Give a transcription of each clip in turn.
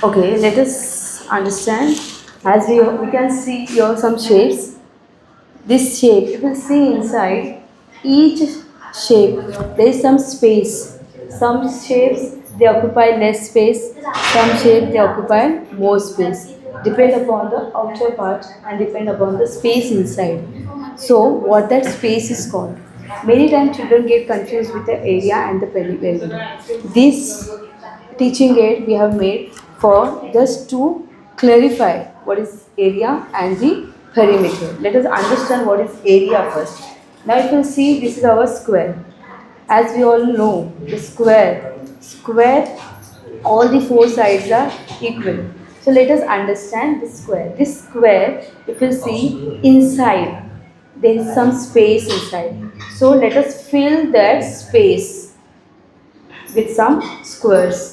Okay, let us understand. As we can see here some shapes. This shape, you will see inside each shape there is some space. Some shapes they occupy less space, some shapes they occupy more space. Depend upon the outer part and depend upon the space inside. So, what that space is called. Many times children get confused with the area and the perimeter. This teaching aid we have made for just to clarify what is area and the perimeter. Let us understand what is area first. Now you can see this is our square. As we all know, the square, all the four sides are equal. So let us understand the square. This square, if you see inside, there is some space inside. So let us fill that space with some squares.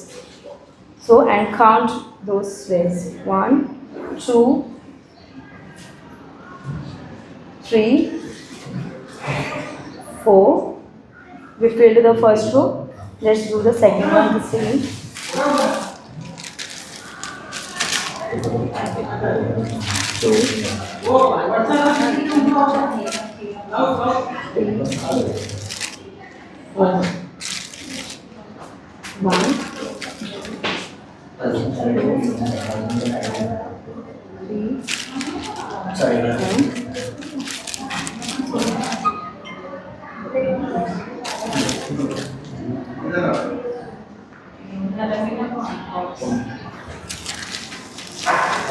So and count those squares. 1, 2, 3, 4. We filled the first row. Let's do the second one the same. 1.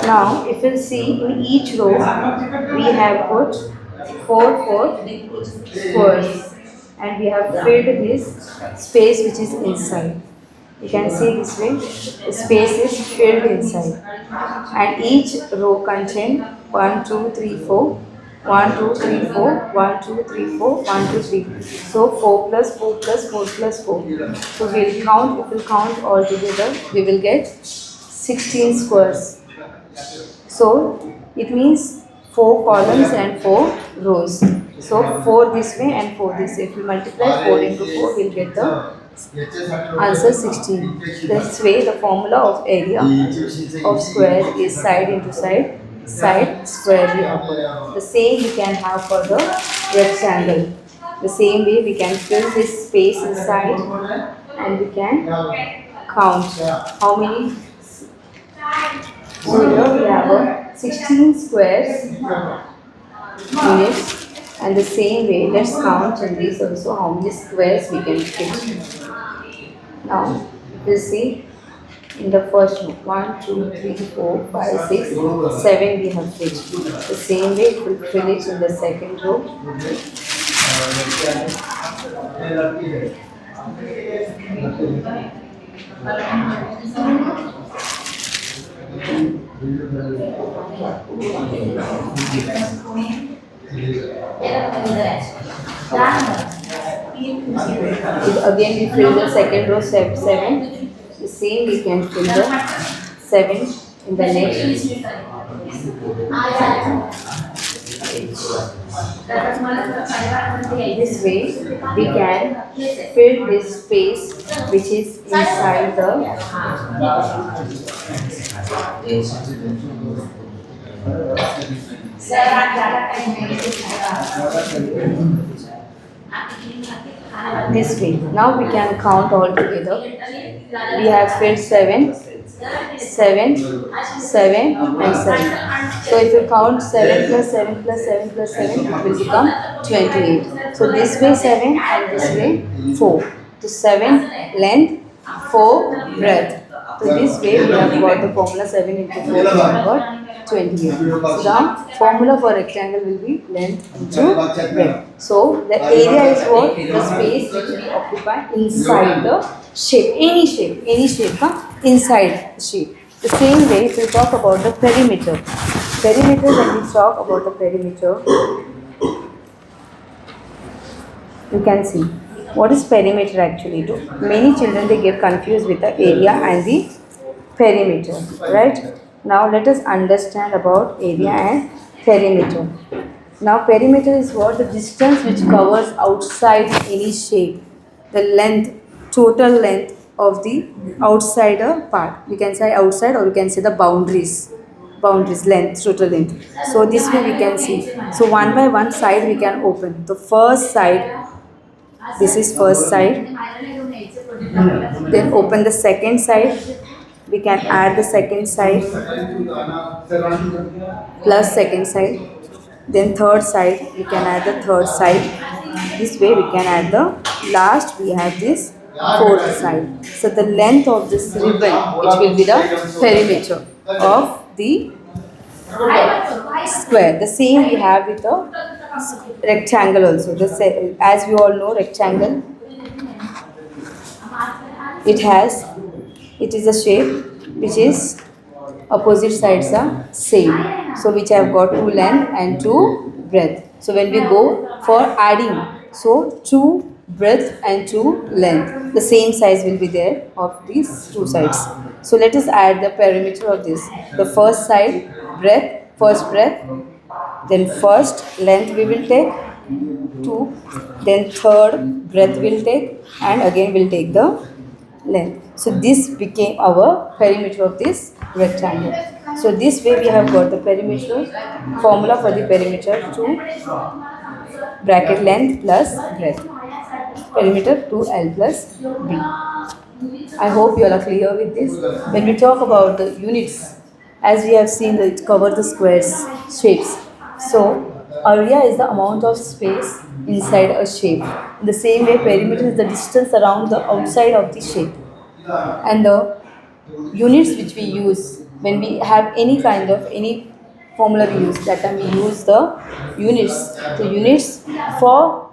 Now, if you see in each row, we have put 4 squares and we have filled this space which is inside. You can see this way, the space is filled inside. And each row contains 1, 2, 3, 4. 1, 2, 3, 4, 1, 2, 3, 4, 1, 2, 3. So 4 plus 4 plus 4 plus 4. So we'll count, if we'll count all together, we will get 16 squares. So it means 4 columns and 4 rows. So 4 this way and 4 this way. If we multiply 4 into 4, we'll get the answer 16. This way the formula of area of square is side into side, side squarely upward. The same we can have for the rectangle. The same way we can fill this space inside and we can count how many. So here we have a 16 squares in it. And the same way, let's count in this also how many squares we can fit. Now, we'll see in the first row 1, 2, 3, 4, 5, 6, 7 we have fit. The same way it will fill it in the second row. Again we fill the second row 7. The same we can fill the 7 in the next. This way we can fill this space which is inside the this way. Now we can count all together. We have filled 7, 7, 7 and 7. So if you count 7 plus 7 plus 7 plus 7, it will become 28. So this way 7 and this way 4. So 7 length, 4 breadth. So this way we have got the formula 7 into 4 we have got 28. So the formula for rectangle will be length into breadth. So the area is what? The space which we occupy inside the shape. Any shape inside the shape. The same way if we talk about the perimeter. When we talk about the perimeter, you can see. What is perimeter actually do? Many children they get confused with the area and the perimeter, right? Now let us understand about area and perimeter. Now perimeter is what? The distance which covers outside any shape. The length, total length of the outsider part. We can say outside, or we can say the boundaries, length, total length. So this way we can see. So one by one side we can open. The first side, this is first side. Then open the second side. We can add the second side plus second side. Then third side, we can add the third side. This way we can add the last, we have this fourth side. So the length of this ribbon, it will be the perimeter of the square. The same we have with a rectangle also. As we all know, rectangle, it has, it is a shape which is opposite sides are same. So which I have got two length and two breadth. So when we go for adding, so two breadth and two length, the same size will be there of these two sides. So let us add the perimeter of this. The first side breadth, first breadth, then first length we will take 2, then third breadth will take, and again we'll take the length. So this became our perimeter of this rectangle. So this way we have got the perimeter, formula for the perimeter 2 bracket length plus breadth. Perimeter 2L plus B. I hope you all are clear with this. When we talk about the units, as we have seen, that it covers the squares, shapes. So area is the amount of space inside a shape. In the same way, perimeter is the distance around the outside of the shape. And the units which we use when we have any kind of any formula we use, that time we use the units. The units for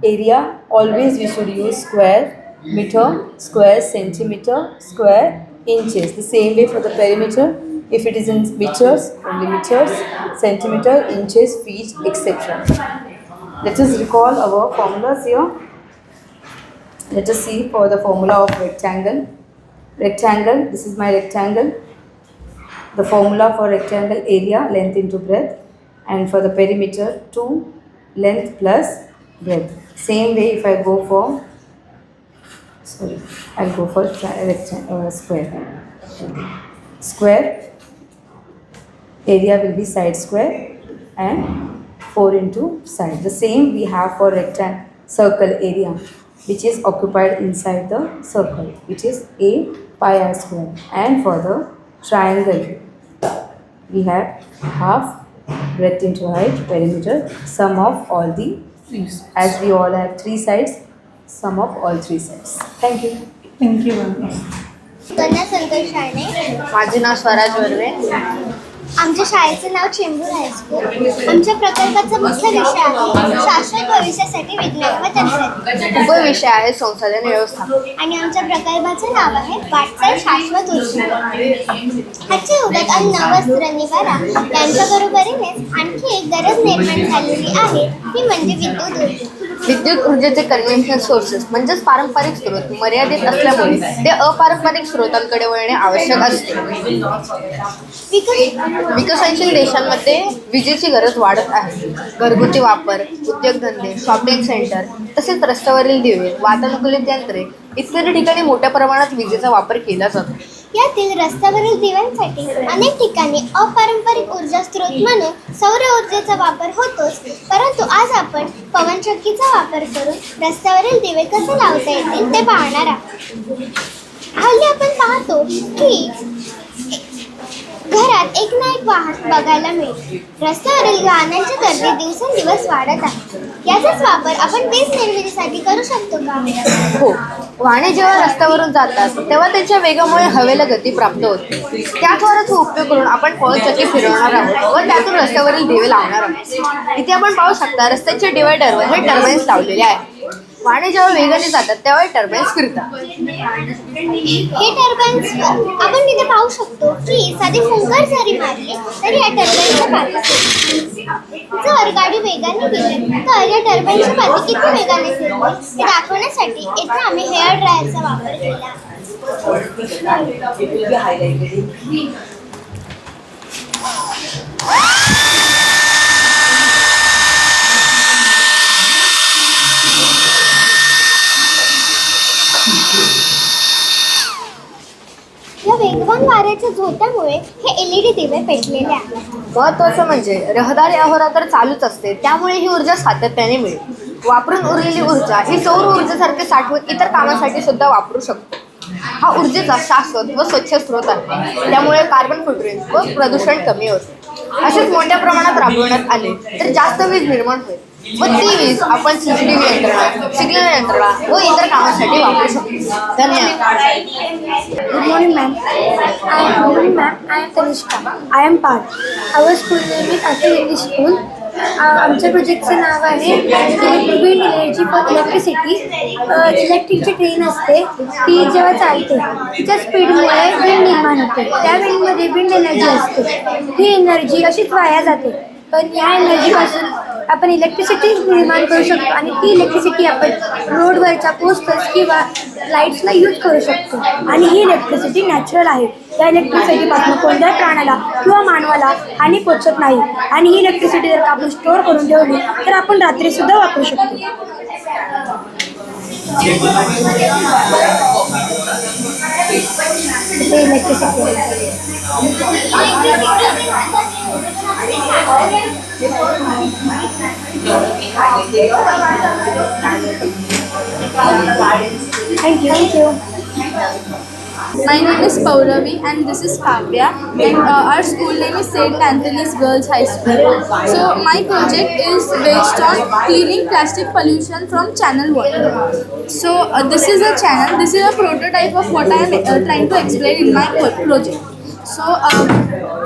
area, always we should use square meter, square centimeter, square inches. The same way for the perimeter, if it is in meters, only meters, centimeter, inches, feet, etc. Let us recall our formulas here. Let us see for the formula of rectangle. Rectangle, this is my rectangle. The formula for rectangle, area, length into breadth. And for the perimeter, 2 length plus breadth. Same way if I go for, I'll go for square. Square, area will be side square and 4 into side. The same we have for rectangle, circle area, which is occupied inside the circle, which is A pi r square. And for the triangle, we have half breadth into height, perimeter, sum of all the, as we all have 3 sides, sum of all 3 sides. Thank you. Thank you, ma'am. कन्या संतोष शाणे. माझे नाव स्वराज वर्वे. आमच्या शाळेचं नाव Chembur high school. आमच्या प्रकल्पाचा मुख्य विषय आहे शाश्वत भविष्यासाठी विज्ञान व तंत्रज्ञान. उपविषय आहे संसाधन व्यवस्थापन. आणि आमच्या प्रकल्पाचं नाव आहे वाटचाल शाश्वत ऊर्जा. आजच्या युगात अन्न, वस्त्र, निवारा यांच्या बरोबरीनेच आणखी एक गरज निर्माण झालेली आहे, ती म्हणजे विद्युत ऊर्जा. विद्युत ऊर्जेचे कन्व्हेन्शनल सोर्सेस म्हणजेच पारंपरिक स्रोत मर्यादित असल्यामुळे ते अपारंपरिक स्रोतांकडे वळणे आवश्यक असते. विकसनशील देशांमध्ये विजेची गरज वाढत आहे. घरगुती वापर, उद्योगधंदे, शॉपिंग सेंटर तसेच रस्त्यावरील दिवे, वातानुकूलित यंत्रे इत्यादी ठिकाणी मोठ्या प्रमाणात विजेचा वापर केला जातो. यातील रस्त्यावरील दिव्यांसाठी अनेक ठिकाणी अपारंपरिक ऊर्जा स्रोत म्हणून सौर ऊर्जेचा वापर होतोच, परंतु आज आपण पवनचक्कीचा वापर करून रस्त्यावरील दिवे कसे लावता येतील ते पाहणार आहोत. हल्ली आपण पाहतो की घरात एक ना एक वाहन बघायला मिळते. रस्त्यावरील वाहनांची गर्दी दिवसेंदिवस वाढत आहे. याचाच वापर आपण वीज निर्मितीसाठी करू शकतो का? हो, वाहने जेव्हा रस्त्यावरून जातात तेव्हा त्यांच्या वेगामुळे हवेला गती प्राप्त होते. त्याद्वारे तो उपयोग करून आपण पवनचक्की फिरवणार आहोत व त्यातून रस्त्यावरील दिवे लावणार आहोत. इथे आपण पाहू शकता रस्त्याच्या डिवायडरवर हे टर्बाइन्स लावलेले आहेत. वाहने जेव्हा वेगाने जातात तेव्हा टर्बाइन्स फिरतात. हे टर्बाइन्स आपण तिथे पाहू शकतो की साधी फुंकर जरी मारली तरी या टर्बाइनच्या पाती. जर गाडी वेगाने गेली तर या टर्बाइनच्या पाती किती वेगाने फिरतील हे दाखवण्यासाठी इथे आम्ही हेअर ड्रायरचा वापर केला. हेडफोन वाऱ्याच्या झोतामुळे हे LED दिवे पेटलेले आहेत. महत्वाचं म्हणजे रहदारी अहोरात्र तर चालूच असते, त्यामुळे ही ऊर्जा सातत्याने मिळेल. वापरून उरलेली ऊर्जा ही सौर ऊर्जेसारखे साठवून इतर कामासाठी सुद्धा वापरू शकतो. हा ऊर्जेचा शाश्वत व स्वच्छ स्रोत आहे, त्यामुळे कार्बन फुटप्रिंट व प्रदूषण कमी होते. असेच मोठ्या प्रमाणात राबवण्यात आले तर जास्त वीज निर्माण होईल व ती वीज आपण CCTV यंत्रणा, सिग्नल यंत्रणा व इतर कामासाठी वापरू शकतो. धन्यवाद. Good morning, ma'am. I am Tanishka. I am part. Our school name is Akhil English School. आमच्या प्रोजेक्टचं नाव आहे विंड एनर्जी फॉर इलेक्ट्रिसिटी. इलेक्ट्रिकची ट्रेन असते, ती जेव्हा चालते तिच्या स्पीडमुळे विंड निर्माण होते. त्या विंडमध्ये विंड एनर्जी असते. ही एनर्जी अशीच वाया जाते, पण या एनर्जीपासून आपण इलेक्ट्रिसिटी निर्माण करू शकतो आणि ती इलेक्ट्रिसिटी आपण रोडवरच्या पोस्टर्स किंवा लाईट्सला यूज करू शकतो. आणि ही इलेक्ट्रिसिटी नॅचरल आहे. या इलेक्ट्रिसिटीपासून कोणत्याही प्राण्याला किंवा मानवाला हानी पोचत नाही. आणि ही इलेक्ट्रिसिटी जर आपण स्टोअर करून ठेवली तर आपण रात्रीसुद्धा वापरू शकतो. ते electricity Thank you. My name is Pauravi and this is Kavya, and our school name is St. Anthony's Girls High School. So my project is based on cleaning plastic pollution from channel water. So this is a channel, this is a prototype of what I am trying to explain in my project. So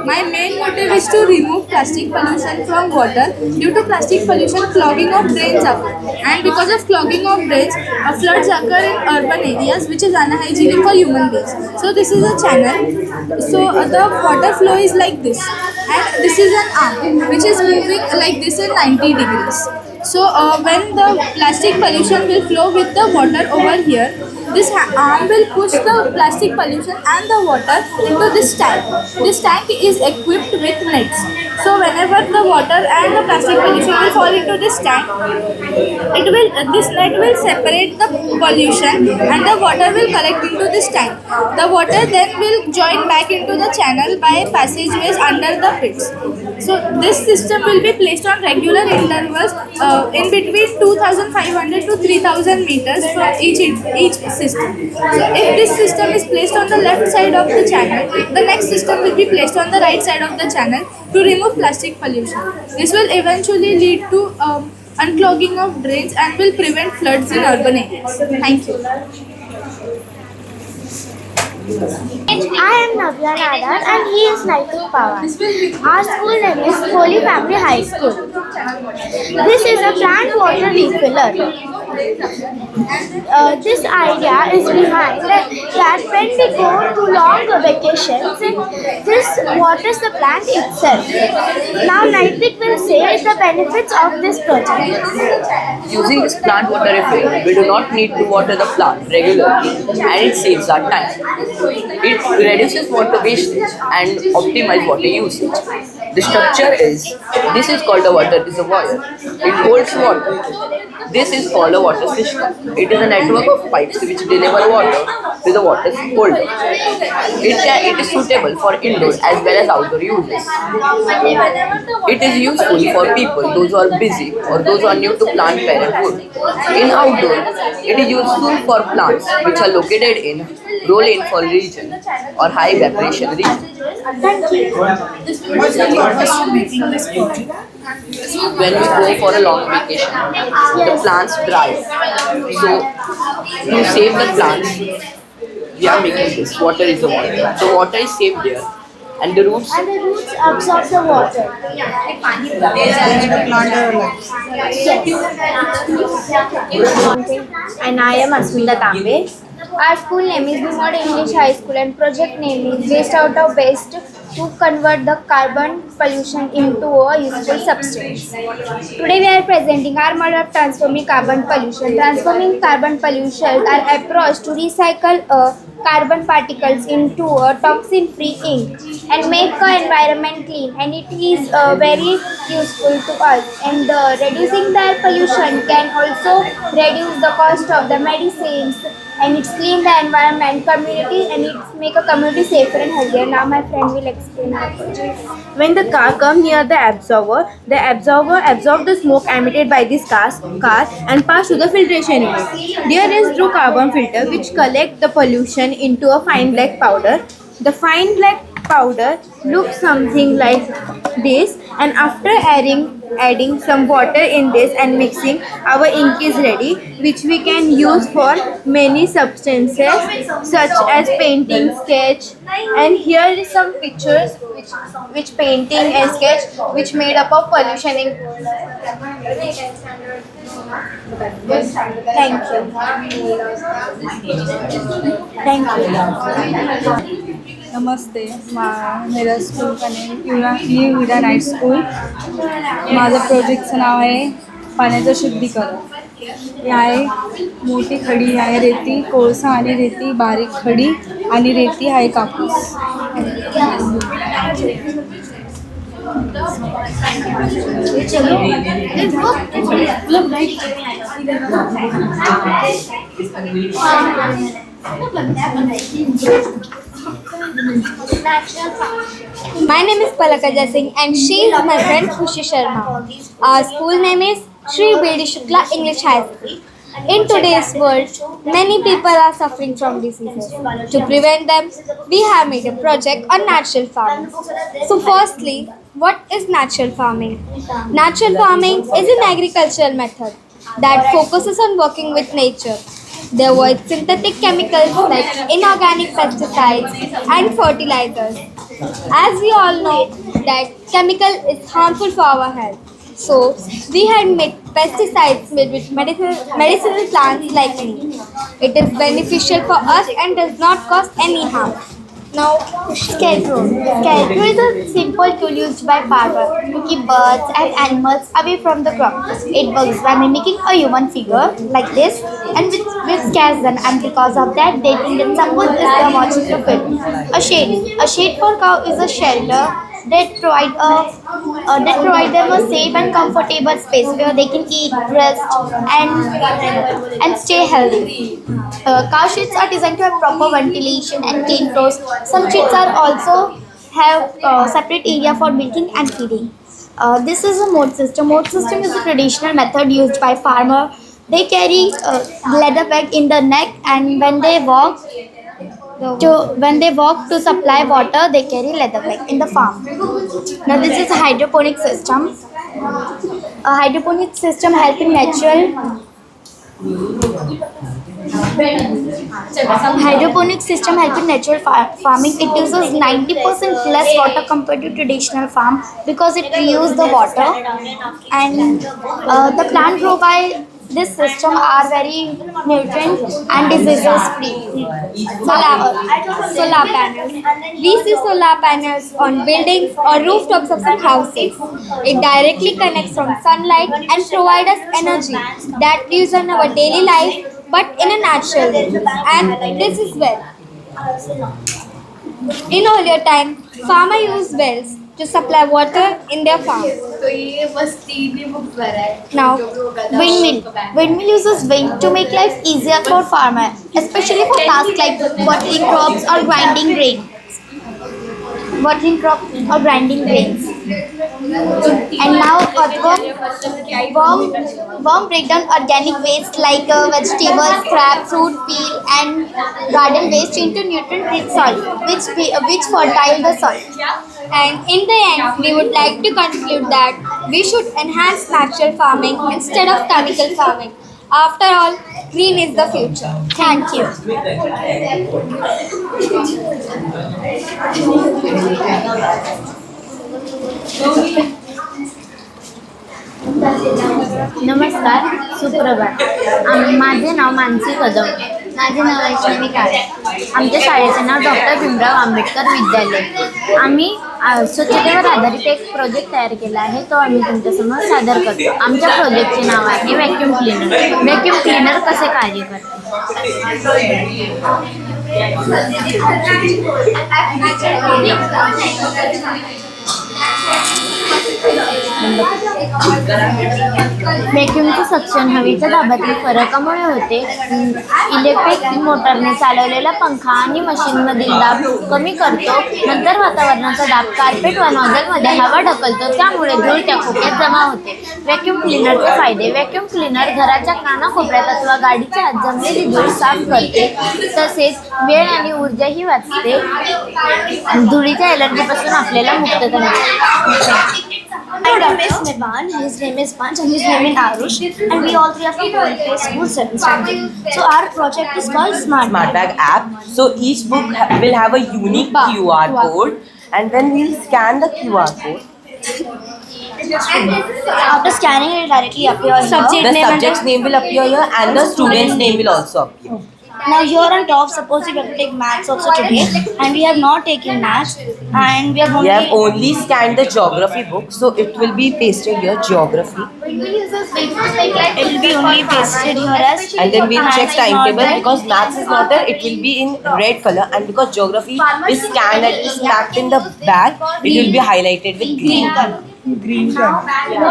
my main motive is to remove plastic pollution from water. Due to plastic pollution, clogging of drains occur, and because of clogging of drains, floods occur in urban areas, which is unhygienic for human beings. So this is a channel. So the water flow is like this, and this is an arm which is moving like this in 90 degrees. So when the plastic pollution will flow with the water over here, this arm will push the plastic pollution and the water into this tank. This tank is equipped with nets. So whenever the water and the plastic pollution will fall into this tank, this net will separate the pollution and the water will collect into this tank. The water then will join back into the channel by passageways under the pits. So this system will be placed on regular intervals in between 2,500 to 3,000 meters from each system. So if this system is placed on the left side of the channel, the next system will be placed on the right side of the channel to remove plastic pollution. This will eventually lead to unclogging of drains and will prevent floods in urban areas. Thank you. I am Navya Nadar and he is Naitik Pawar. Our school name is Holy Family High School. This is a plant water refiller. This idea is behind that when we go to long vacations, this waters the plant itself. Now Naitik will say the benefits of this project. Using this plant water refill, we do not need to water the plant regularly and it saves our time. It reduces water wastage and optimizes water usage. The structure is, this is called a water reservoir. It holds water. This is called a water system. It is a network of pipes which deliver water to the water holder. It is suitable for indoor as well as outdoor uses. It is useful for people, those who are busy or those who are new to plant parenthood. In outdoor, it is useful for plants which are located in low-rainfall region or high evaporation region. When we go for a long vacation, the plants dry. So, to save the plants, we are making this water reservoir. The water is saved there, and the roots Absorb the water. And I am Asmita Tambe. Our school name is Bhimod English High School and project name is Waste Out of Waste to convert the carbon pollution into a useful substance. Today we are presenting our model of transforming carbon pollution. Transforming carbon pollution are approach to recycle carbon particles into a toxin-free ink and make the environment clean, and it is very useful to us, and reducing the air pollution can also reduce the cost of the medicines and it's clean the environment, community, and it's make a community safer and healthier. Now my friend will explain our project. When the car comes near the absorber absorbs the smoke emitted by this car and pass to the filtration unit. They are rinsed through carbon filter which collect the pollution into a fine black powder. The fine black powder looks something like this, and after adding some water in this and mixing, our ink is ready, which we can use for many substances such as painting, sketch. And here is some pictures which painting and sketch which made up of pollution in. Thank you. नमस्ते मेरा school का name new विडा night school. माझं प्रोजेक्टचं नाव आहे पाण्याचं शुद्धीकरण. हे आहे मोठी खडी आहे रेती, कोळसा आणि रेती, बारीक खडी आणि रेती आहे कापूस. My name is Palaka Singh and she is my friend Khushi Sharma. Our school name is Shri B.D. Shukla English High School. In today's world, many people are suffering from diseases. To prevent them, we have made a project on natural farming. So firstly, what is natural farming? Natural farming is an agricultural method that focuses on working with nature. They avoid synthetic chemicals like inorganic pesticides and fertilizers. As we all know that chemical is harmful for our health. So we had made pesticides made with medicinal plants like neem. It is beneficial for us and does not cause any harm. Now, scarecrow. Scarecrow is a simple tool used by farmers to keep birds and animals away from the crop. It works by mimicking a human figure like this and which scares them, and because of that they think that someone is there watching the film. A shade. A shade for cow is a shelter that provide them a safe and comfortable space where they can eat, rest, and stay healthy. Cow sheds are designed to have proper ventilation and clean floors. Some sheds are also have separate area for milking and feeding. This is a mode system. Mode system is a traditional method used by farmer. They carry leather bag in the neck, and when they walk to supply water, they carry leather bag in the farm. Now this is a hydroponic system. A hydroponic system helping natural. Hydroponic system helping natural farming. It uses 90% less water compared to traditional farm because it reuses the water, and the plant grow by this system are very nutrient and diseases free. Solar panels. We see solar panels on buildings or rooftops of some houses. It directly connects from sunlight and provides us energy that we use in our daily life, but in a natural way. And this is well. In earlier time, farmers used wells to supply water in their farms. Now, windmill. Windmill uses wind to make life easier for farmers, especially for tasks like watering crops or grinding grains. And now worm break down organic waste like vegetables, scrap, fruit, peel, and garden waste into nutrient-rich soil, which fertile the soil. And in the end, we would like to conclude that we should enhance natural farming instead of chemical farming. After all, green is the future. Thank you. नमस्कार, सुप्रभात. माझे नाव मानसी कदम. माझे नाव वैष्णवी काळे. आमच्या शाळेचे नाव doctor Bhimrao Ambedkar विद्यालय. आम्ही स्वच्छतेवर आधारित एक प्रोजेक्ट तयार केला आहे, तो आम्ही तुमच्यासमोर सादर करतो. आमच्या प्रोजेक्टचे नाव आहे व्हॅक्यूम क्लीनर. व्हॅक्यूम क्लीनर कसे कार्य करते? व्हॅक्यूमचे सक्शन हवेच्या दाबातील फरकामुळे होते. इलेक्ट्रिक मोटरने चालवलेला पंखा आणि मशीनमधील दाब कमी करतो. नंतर वातावरणाचा दाब कार्पेट व नॉझलमध्ये हवा ढकलतो, त्यामुळे धूळ त्या खोक्यात जमा होते. व्हॅक्यूम क्लीनरचे फायदे. व्हॅक्यूम क्लीनर घराच्या कानाकोपऱ्यात अथवा गाडीच्या आत जमलेली धूळ साफ करते. तसेच वेळ आणि ऊर्जाही वाचते. धुळीच्या एलर्जीपासून आपल्याला मुक्तता मिळते. My name is Nivan, his name is Panch, and his name is Arush, and we all three are from Point School 7th standard. So our project is called Smart Smart Bag app. So each book will have a unique QR code, and then we'll scan the QR code. After scanning, it will directly appear here. The subject's name will appear here, and the student's name will also appear. Now here on top, suppose we have to take maths also today, and we have not taken maths, and we We have only scanned the geography book, so it will be pasted here, geography. it will be only pasted here as. And then we'll check timetable. Because maths is not there, it will be in red color, and because geography is scanned and is packed in the bag, it will be highlighted with green color. Green color.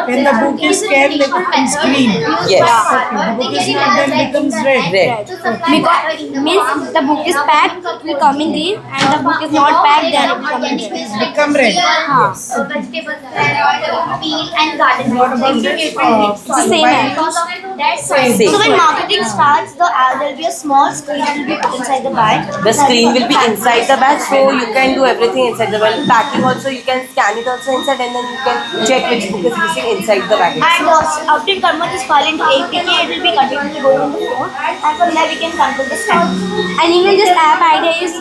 When the book is scanned, it becomes green. Yes. The book is not, then becomes red. Red. Because means the book is packed, it will come in green, and the book is not packed, then it will come in red. Become red. Yes. What about this? It's the same as. Same. So when marketing starts, there will be a small screen that will be put inside the bag. The screen will be inside the bag, so you can do everything inside the bag. Packing also, you can scan it also inside, and then you can check which book is missing inside the bag. And after it converts this file into APK, it will be continuously going on the phone, and from there we can control the scan. And even this app idea is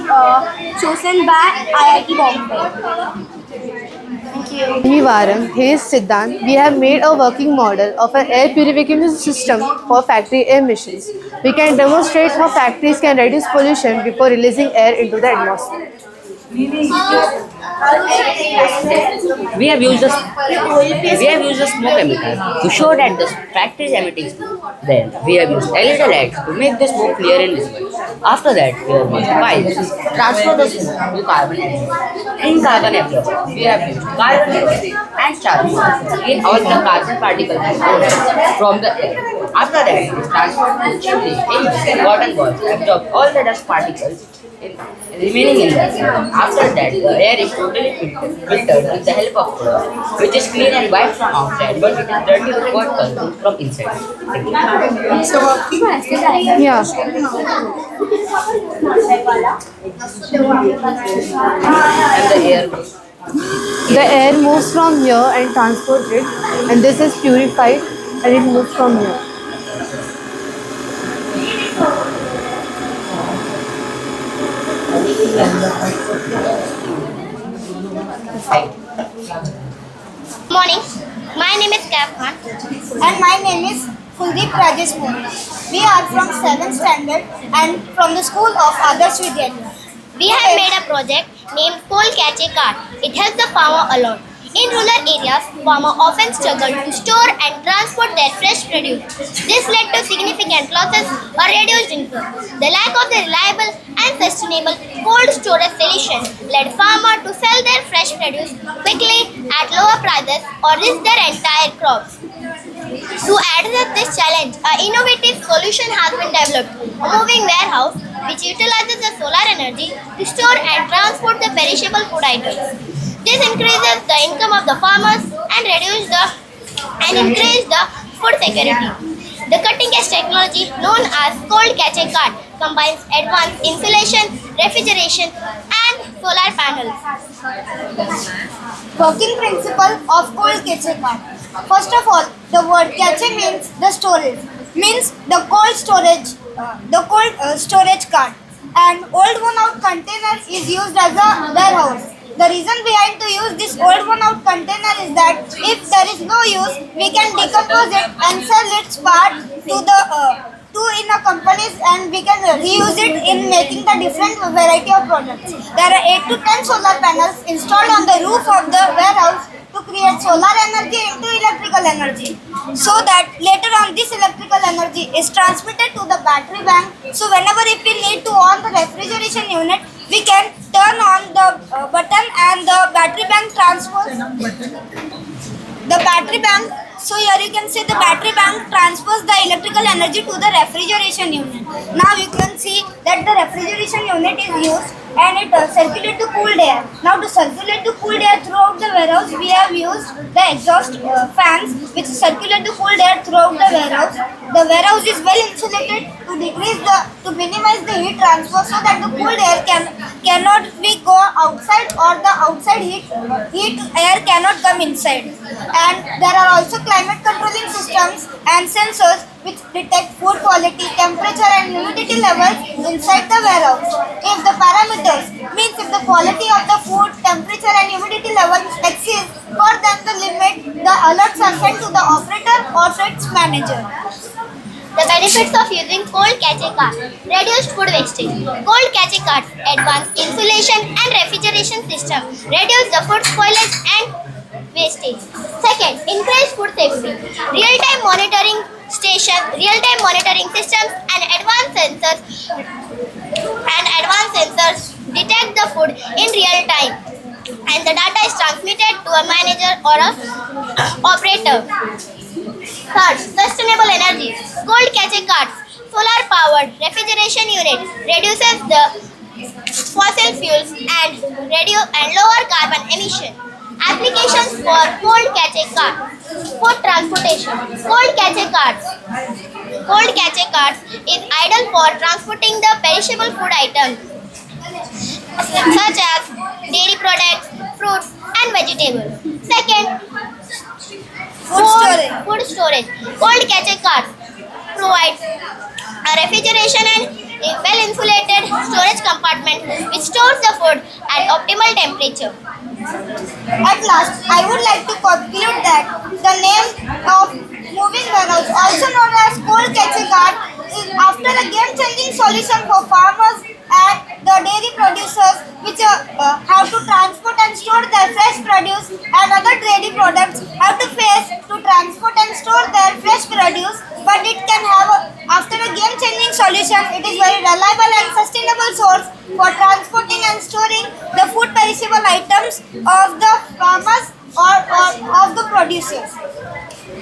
chosen by IIT Bombay. Nivaram, he is Siddhant. We have made a working model of an air purification system for factory emissions. We can demonstrate how factories can reduce pollution before releasing air into the atmosphere. We have used a smoke emitter to show that the factory is emitting smoke. Then we have used LED lights to make the smoke clear and visible. After that, we have used pipes to transfer the smoke to carbon absorber. In carbon absorber, we have used carbon dioxide and charcoal in all the carbon particles from the air. After that, it is transferred to chimney in which cotton balls absorb all the dust particles remaining in the air. After that, the air is totally filtered with the help of cloth, which is clean and white from outside, but it is dirty with white color from inside. Yeah. And the air goes. The air moves from here and transports it, and this is purified and it moves from here. Morning, my name is Kaif Khan and my name is Kuldeep Rajesh Mohan. We are from 7th standard and from the school of Adarsh Vidyalaya. We have made a project named Coal Catch a Cart. It helps the farmer a lot. In rural areas, farmers often struggle to store and transport their fresh produce. This led to significant losses or reduced income. The lack of the reliable and sustainable cold storage solution led farmers to sell their fresh produce quickly at lower prices or risk their entire crops. To address this challenge, an innovative solution has been developed, a moving warehouse which utilizes the solar energy to store and transport the perishable food items. This increases the income of the farmers and increases the food security. The cutting-edge technology known as Cold Catch a Cart combines advanced insulation, refrigeration, and solar panels. Working principle of Cold Catch a Cart. First of all, the word catch means the storage, means the cold storage, storage cart. An old worn-out container is used as a warehouse. The reason behind to use this old worn-out container is that if there is no use, we can decompose it and sell its part to in a companies, and we can reuse it in making the different variety of products. There are 8 to 10 solar panels installed on the roof of the warehouse to create solar energy into electrical energy, so that later on this electrical energy is transmitted to the battery bank. So whenever if we need to on the refrigeration unit, we can turn on the button and the battery bank transfers battery bank. So here you can see the battery bank transfers the electrical energy to the refrigeration unit. Now you can see that the refrigeration unit is used and it circulates the cooled air. Now to circulate the cooled air throughout the warehouse, we have used the exhaust fans which circulate the cooled air throughout the warehouse. The warehouse is well insulated to minimize the heat transfer so that the cooled air cannot be go outside or the outside heat air cannot come inside. And there are also climate controlling systems and sensors which detect food quality, temperature and humidity levels inside the warehouse. If the parameters means if the quality of the food, temperature and humidity levels exceeds more than the limit, the alerts are sent to the operator or its manager. The benefits of using cold cache cart. Reduced food wastage. Cold cache carts, advanced insulation and refrigeration system, reduce the food spoilage and wastage. Second, increase food safety. Real-time monitoring systems and advanced sensors detect the food in real time, and the data is transmitted to a manager or a operator. Third, sustainable energy. Cold cache carts, solar powered refrigeration unit, reduces the fossil fuels and lower carbon emission. Applications for cold cache cart. Food transportation. Cold cache carts is ideal for transporting the perishable food items such as dairy products, fruits and vegetables. Second, food storage. Cold cache carts provide a refrigeration and a well-insulated storage compartment which stores the food at optimal temperature. At last, I would like to conclude that the name of moving warehouse, also known as cold cache cart, is after a game-changing solution for farmers and the dairy producers which have to transport and store their fresh produce, and other dairy products have to face to transport and store their fresh produce, but it can have after a game-changing solution, it is very reliable and sustainable source for transporting and storing the food perishable items of the farmers or of the producers.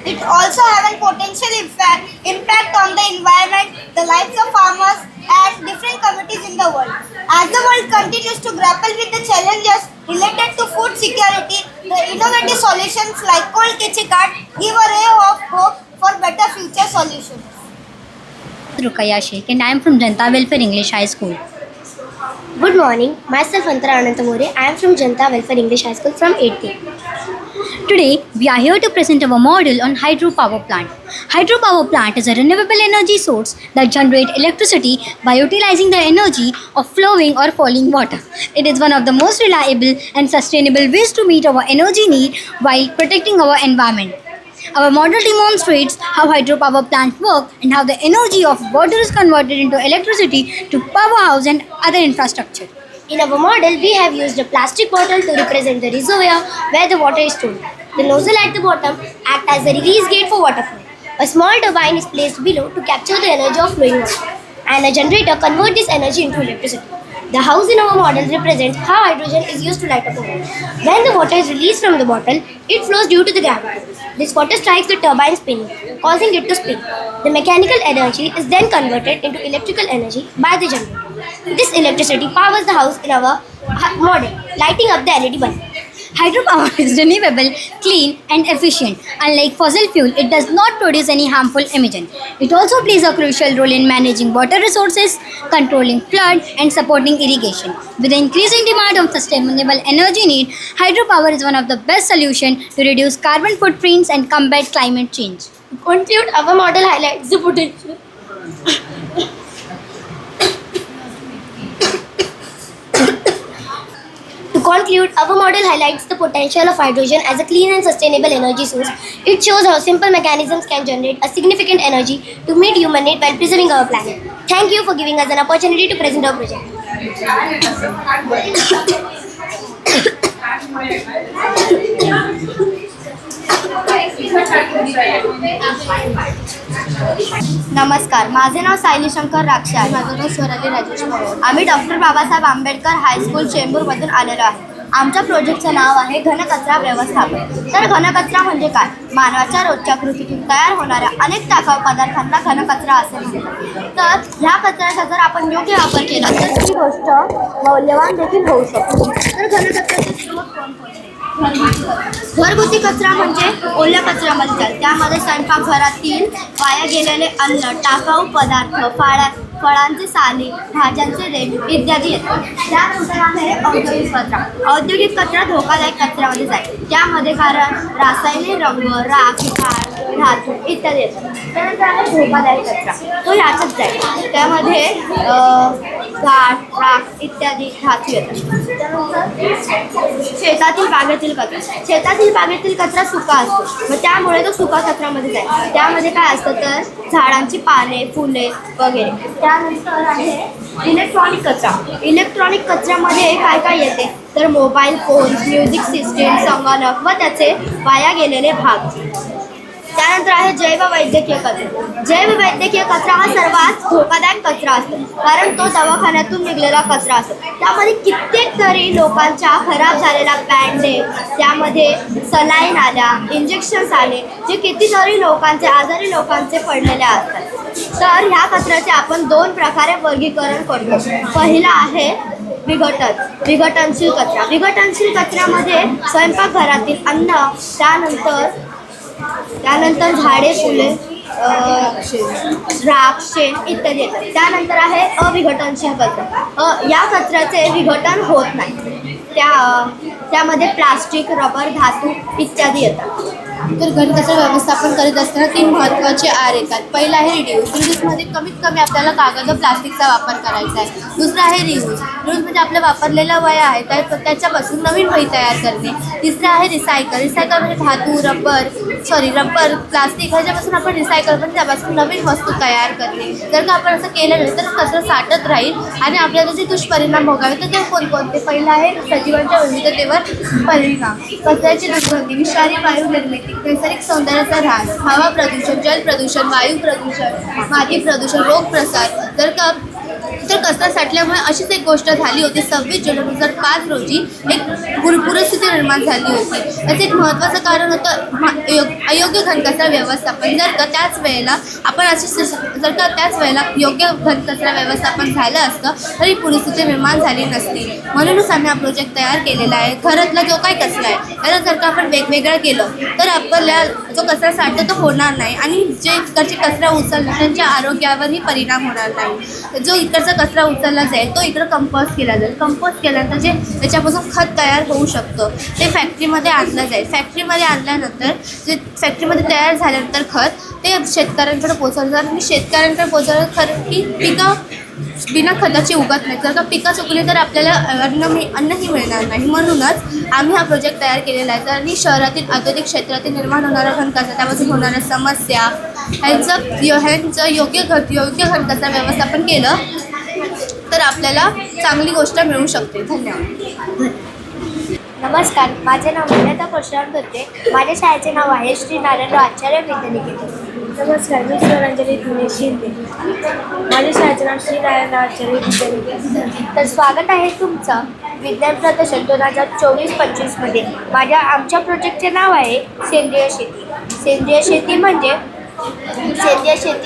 It also has a potential impact on the environment, the lives of farmers and different communities in the world. As the world continues to grapple with the challenges related to food security, the innovative solutions like cold cache cart give a ray of hope for better future solutions. Rukaya Sheikh and I am from Janta Welfare English High School. Good morning, myself Antara Anantamore. I am from Janta Welfare English High School from 8th grade. Today, we are here to present our model on hydropower plant. Hydropower plant is a renewable energy source that generates electricity by utilizing the energy of flowing or falling water. It is one of the most reliable and sustainable ways to meet our energy need while protecting our environment. Our model demonstrates how hydropower plants work and how the energy of water is converted into electricity to powerhouse and other infrastructure. In our model, we have used a plastic bottle to represent the reservoir where the water is stored. The nozzle at the bottom acts as a release gate for water flow. A small turbine is placed below to capture the energy of flowing water, and a generator converts this energy into electricity. The house in our model represents how hydrogen is used to light up a bottle. When the water is released from the bottle, it flows due to the gravity. This water strikes the turbine spinning, causing it to spin. The mechanical energy is then converted into electrical energy by the generator. This electricity powers the house in our model, lighting up the LED bulb. Hydropower is renewable, clean and efficient. Unlike fossil fuel, it does not produce any harmful emission. It also plays a crucial role in managing water resources, controlling flood and supporting irrigation. With the increasing demand of sustainable energy need, hydropower is one of the best solutions to reduce carbon footprints and combat climate change. To conclude, our model highlights the potential. Our model highlights the potential of hydrogen as a clean and sustainable energy source. It shows how simple mechanisms can generate a significant energy to meet human need while preserving our planet. Thank you for giving us an opportunity to present our project. नमस्कार, माझे नाव सायली शंकर राक्षे आहे. माझं नाव स्वराली राजेश पवार. आम्ही doctor Babasaheb Ambedkar high school चेंबूरमधून आलेलो आहे. आमच्या प्रोजेक्टचं नाव आहे घनकचरा व्यवस्थापन. तर घनकचरा म्हणजे काय? मानवाच्या रोजच्या कृतीतून तयार होणाऱ्या अनेक टाकाऊ पदार्थांना घनकचरा असे म्हणतात. तर ह्या कचऱ्याचा जर आपण योग्य वापर केला तर ही गोष्ट मौल्यवान देखील होऊ शकतो. तर घनकचऱ्याचे स्रोत कोणकोणते? घरगुती कचरा म्हणजे ओल्या कचऱ्यामध्ये जाईल. त्यामध्ये स्वयंपाकघरातील वाया गेलेले अन्न, टाकाऊ पदार्थ, फळांचे साली, भाज्यांचे देठ इत्यादी येतात. त्यानंतर आहे औद्योगिक कचरा. औद्योगिक कचरा धोकादायक कचऱ्यामध्ये जाईल. त्यामध्ये रासायनिक रंग, राख, झाड, धातू इत्यादी येतात. त्यानंतर आहे धोकादायक कचरा. तो याच्यात जाईल. त्यामध्ये झाड, राख इत्यादी धातू येतात. त्यानंतर शेतातील बागेतील कचरा. शेतातील बागेतील कचरा सुका असतो व त्यामुळे तो सुका कचऱ्यामध्ये जाईल. त्यामध्ये काय असतं तर झाडांची पाने, फुले वगैरे. त्यानंतर आहे इलेक्ट्रॉनिक कचरा. इलेक्ट्रॉनिक कचऱ्यामध्ये काय काय येते तर मोबाईल फोन, म्युझिक सिस्टीम, संगणक व त्याचे वाया गेलेले भाग. त्यानंतर आहे जैववैद्यकीय कचरा. जैववैद्यकीय कचरा हा सर्वात धोकादायक कचरा असतो कारण तो दवाखान्यातून निघलेला कचरा असतो. त्यामध्ये कित्येक तरी लोकांच्या खराब झालेला बँडेज, त्यामध्ये सलाईन आल्या, इंजेक्शन्स आले, जे कितीतरी लोकांचे आजारी लोकांचे पडलेले असतात. तर ह्या कचऱ्याचे आपण 2 प्रकारे वर्गीकरण करतो. पहिला आहे विघटनशील कचरा. विघटनशील कचऱ्यामध्ये स्वयंपाकघरातील अन्न, त्यानंतर झाडे, फुले, राख, शेण इत्यादी येतात. त्यानंतर आहे अविघटनशील कचरा. या कचऱ्याचे विघटन होत नाही. त्यामध्ये प्लास्टिक, रबर, धातू इत्यादी येतात. तर घनकचरा व्यवस्थापन करीत असताना 3 महत्त्वाचे आर येतात. पहिला आहे रिड्यूस. रिड्यूसमध्ये कमीत कमी आपल्याला कागद व प्लास्टिकचा वापर करायचा आहे. दुसरा आहे रियूज. रियूज म्हणजे आपल्या वापरलेल्या वह्या आहेत त्याच्यापासून नवीन वही तयार करणे. तिसरा आहे रिसायकल. रिसायकल म्हणजे धातू, रबर, प्लास्टिक ह्याच्यापासून आपण रिसायकल म्हणजे त्यापासून नवीन वस्तू तयार करणे. जर का आपण असं केलं नाही तर कचरा साठत राहील आणि आपल्याला जे दुष्परिणाम भोगावे तर ते कोणकोणते? पहिला आहे सजीवांच्या विविधतेवर परिणाम. कचऱ्याची दुर्गंधी, विषारी वायू निर्मिती, नैसर्गिक सौंदर्याचा ऱ्हास, हवा प्रदूषण, जल प्रदूषण, वायू प्रदूषण, माती प्रदूषण, रोग प्रसार. तर कचरा साठल्यामुळे अशीच एक गोष्ट झाली होती. 26 जुलै 2005 रोजी एक पूरस्थिती निर्माण झाली होती. त्याचं एक महत्त्वाचं कारण होतं अयोग्य घनकचरा व्यवस्थापन. जर का त्याच वेळेला योग्य घनकचरा व्यवस्थापन झालं असतं तरी पूरस्थिती निर्माण झाली नसती. म्हणूनच आम्ही हा प्रोजेक्ट तयार केलेला आहे. घरातला जो काही कचरा आहे त्याला जर का आपण वेगवेगळं केलं तर आपल्याला जो कचरा साठतो तो होणार नाही आणि जे इकडचे कचरा उचलणार त्यांच्या आरोग्यावरही परिणाम होणार नाही. जो इकडचा कचरा उचलला जाईल तो इकडं कंपोस्ट केला जाईल. कंपोस्ट केल्यानंतर जे त्याच्यापासून खत तयार होऊ शकतं ते फॅक्टरीमध्ये आणलं जाईल. फॅक्टरीमध्ये आणल्यानंतर जे फॅक्टरीमध्ये तयार झाल्यानंतर खत ते शेतकऱ्यांकडे पोचवलं जाईल आणि शेतकऱ्यांकडे पोचवलं खरं की पिकं बिना खताची उगत नाही. जर का पिकं चुकली तर आपल्याला अन्नही मिळणार नाही. म्हणूनच आम्ही हा प्रोजेक्ट तयार केलेला आहे. आणि शहरातील औद्योगिक क्षेत्रातील निर्माण होणारा घनकचरा, त्यापासून होणाऱ्या समस्या ह्यांचं योग्य घनकचरा व्यवस्थापन केलं तर आपल्याला चांगली गोष्ट मिळू शकते. धन्यवाद. नमस्कार, माझे नाव मन्यता परशुराम करते. माझ्या शाळेचे नाव आहे श्री नारायणराव आचार्य विद्यानिकेतन. नमस्कार, मी स्वरांजली दिनेश शिंदे. माझ्या शाळेचे नाव श्री नारायणराव आचार्य विद्यानिकेतन. तर स्वागत आहे तुमचं विज्ञान प्रदर्शन 2024-25मध्ये. आमच्या प्रोजेक्टचे नाव आहे सेंद्रिय शेती. सेंद्रिय शेती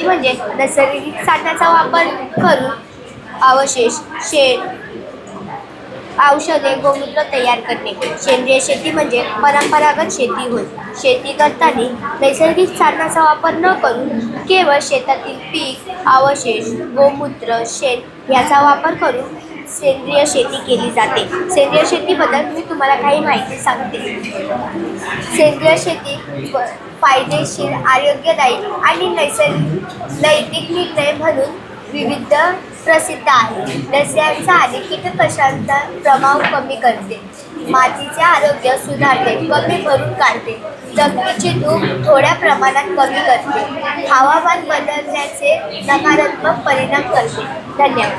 म्हणजे नैसर्गिक साधनाचा वापर करून अवशेष, शेण, औषधे, गोमूत्र तयार करणे. सेंद्रिय शेती म्हणजे परंपरागत शेती होय. शेती करताना नैसर्गिक साधनाचा वापर न करून केवळ शेतातील पीक, अवशेष, गोमूत्र, शेण याचा वापर करून सेंद्रिय शेती केली जाते. सेंद्रिय शेतीबद्दल मी तुम्हाला काही माहिती सांगते. सेंद्रिय शेती फायदेशीर, आरोग्यदायी आणि नैतिक निर्णय म्हणून विविध प्रसिद्ध आहे. रसायनांचा आणि कीटकनाशकांचा प्रभाव कमी करते, मातीचे आरोग्य सुधारते, कमी भरून काढते, जमिनीची धूप थोड्या प्रमाणात कमी करते, हवामान बदलण्याचे नकारात्मक परिणाम करते. धन्यवाद.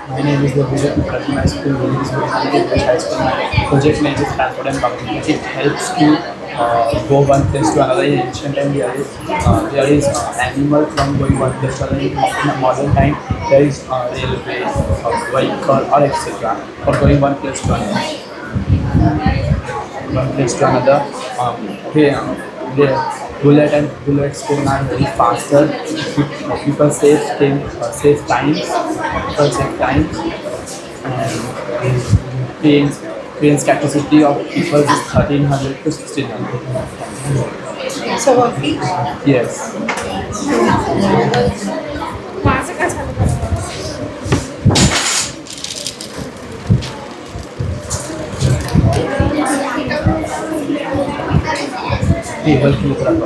My name is Divya Pratna School. Project name is Stanford and Public. It helps to go one place to another. In ancient time, there is animal from going one place to another. In a modern time, there is railway, vehicle, or etc. for going one place to another. The bullets train are very faster. People save time. People save time. And train's capacity of people is 1300 to 1600. So one each? Yes. Table की तरफ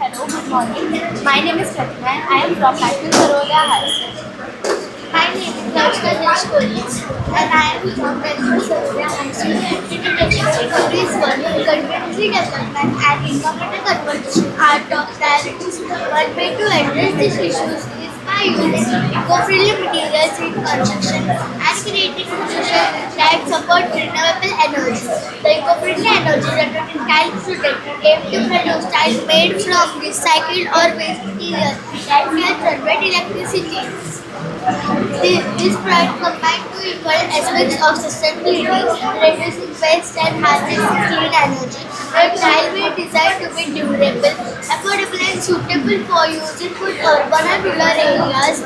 Hello, good morning. My name is Pratima and I am from National Sarolia High School. My name is Rajka Deshpuri and I am from National Sarolia High School. Category is 1. Community development and innovative conversation are top priorities. One way to address these issues is by using eco-friendly materials in construction and creating solutions that support renewable energy. The eco-friendly energy generated tile project aim to produce tiles made from recycled or waste materials that can generate electricity. This project combines two equal aspects of sustainability, reducing waste and harnessing clean energy. The tile will designed to be durable, affordable and suitable for use in both urban and rural areas,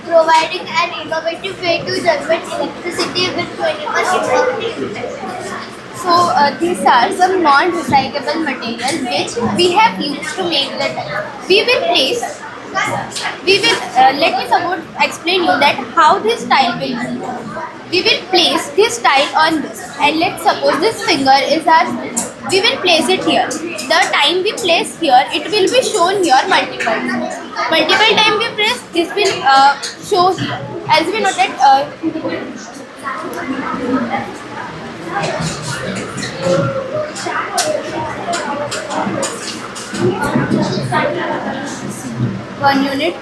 providing an innovative way to generate electricity with minimal impact. So these are some non-recyclable materials which we have used to make the tile. Let me explain you that how this tile will be. We will place this tile on this, and let's suppose this finger is our finger. We will place it here. The time we place here, it will be shown here multiple times. Multiple time we press, this will show here. As we know that one unit.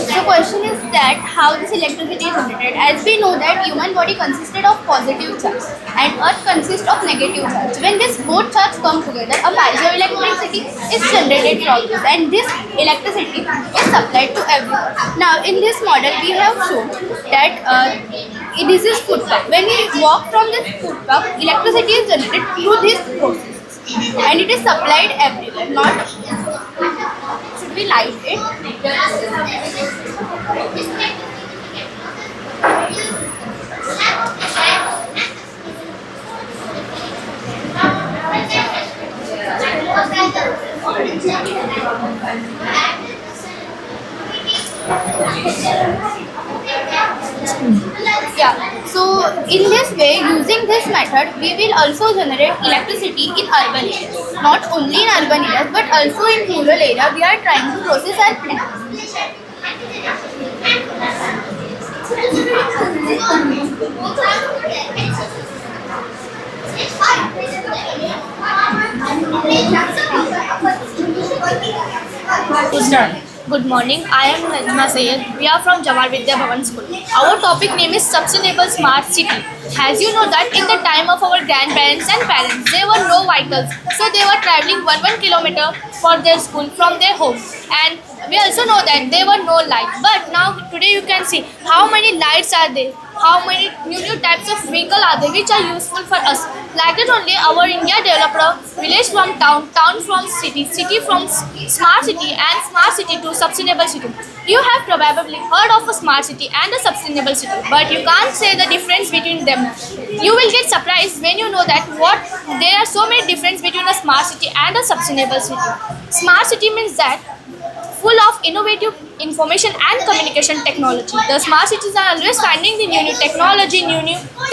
The question is that how this electricity is generated. As we know that human body consisted of positive charge and earth consists of negative charge. When this both charges come together, a piezoelectricity is generated from this, and this electricity is supplied to everyone. Now in this model we have shown that this is footpath. When we walk from this footpath, electricity is generated through this process and it is supplied everywhere. Not should we light it? Yeah, so in this way, using this method, we will also generate electricity in urban areas. Not only in urban areas, but also in rural areas. We are trying to process our plants. Good morning, I am Najma Sayed. We are from Jamar Vidya Bhavan School. Our topic name is Sustainable Smart City. As you know that in the time of our grandparents and parents, there were no vehicles. So they were traveling 1 kilometer for their school from their home. And we also know that there were no lights. But now today you can see how many lights are there. How many new types of vehicle are there which are useful for us. Like that only our India developed village from town, town from city, city from smart city, and smart city to sustainable city. You have probably heard of a smart city and a sustainable city, but you can't say the difference between them. You will get surprised when you know that there are so many differences between a smart city and a sustainable city. Smart city means that full of innovative information and communication technology. The smart cities are always finding the new technology, new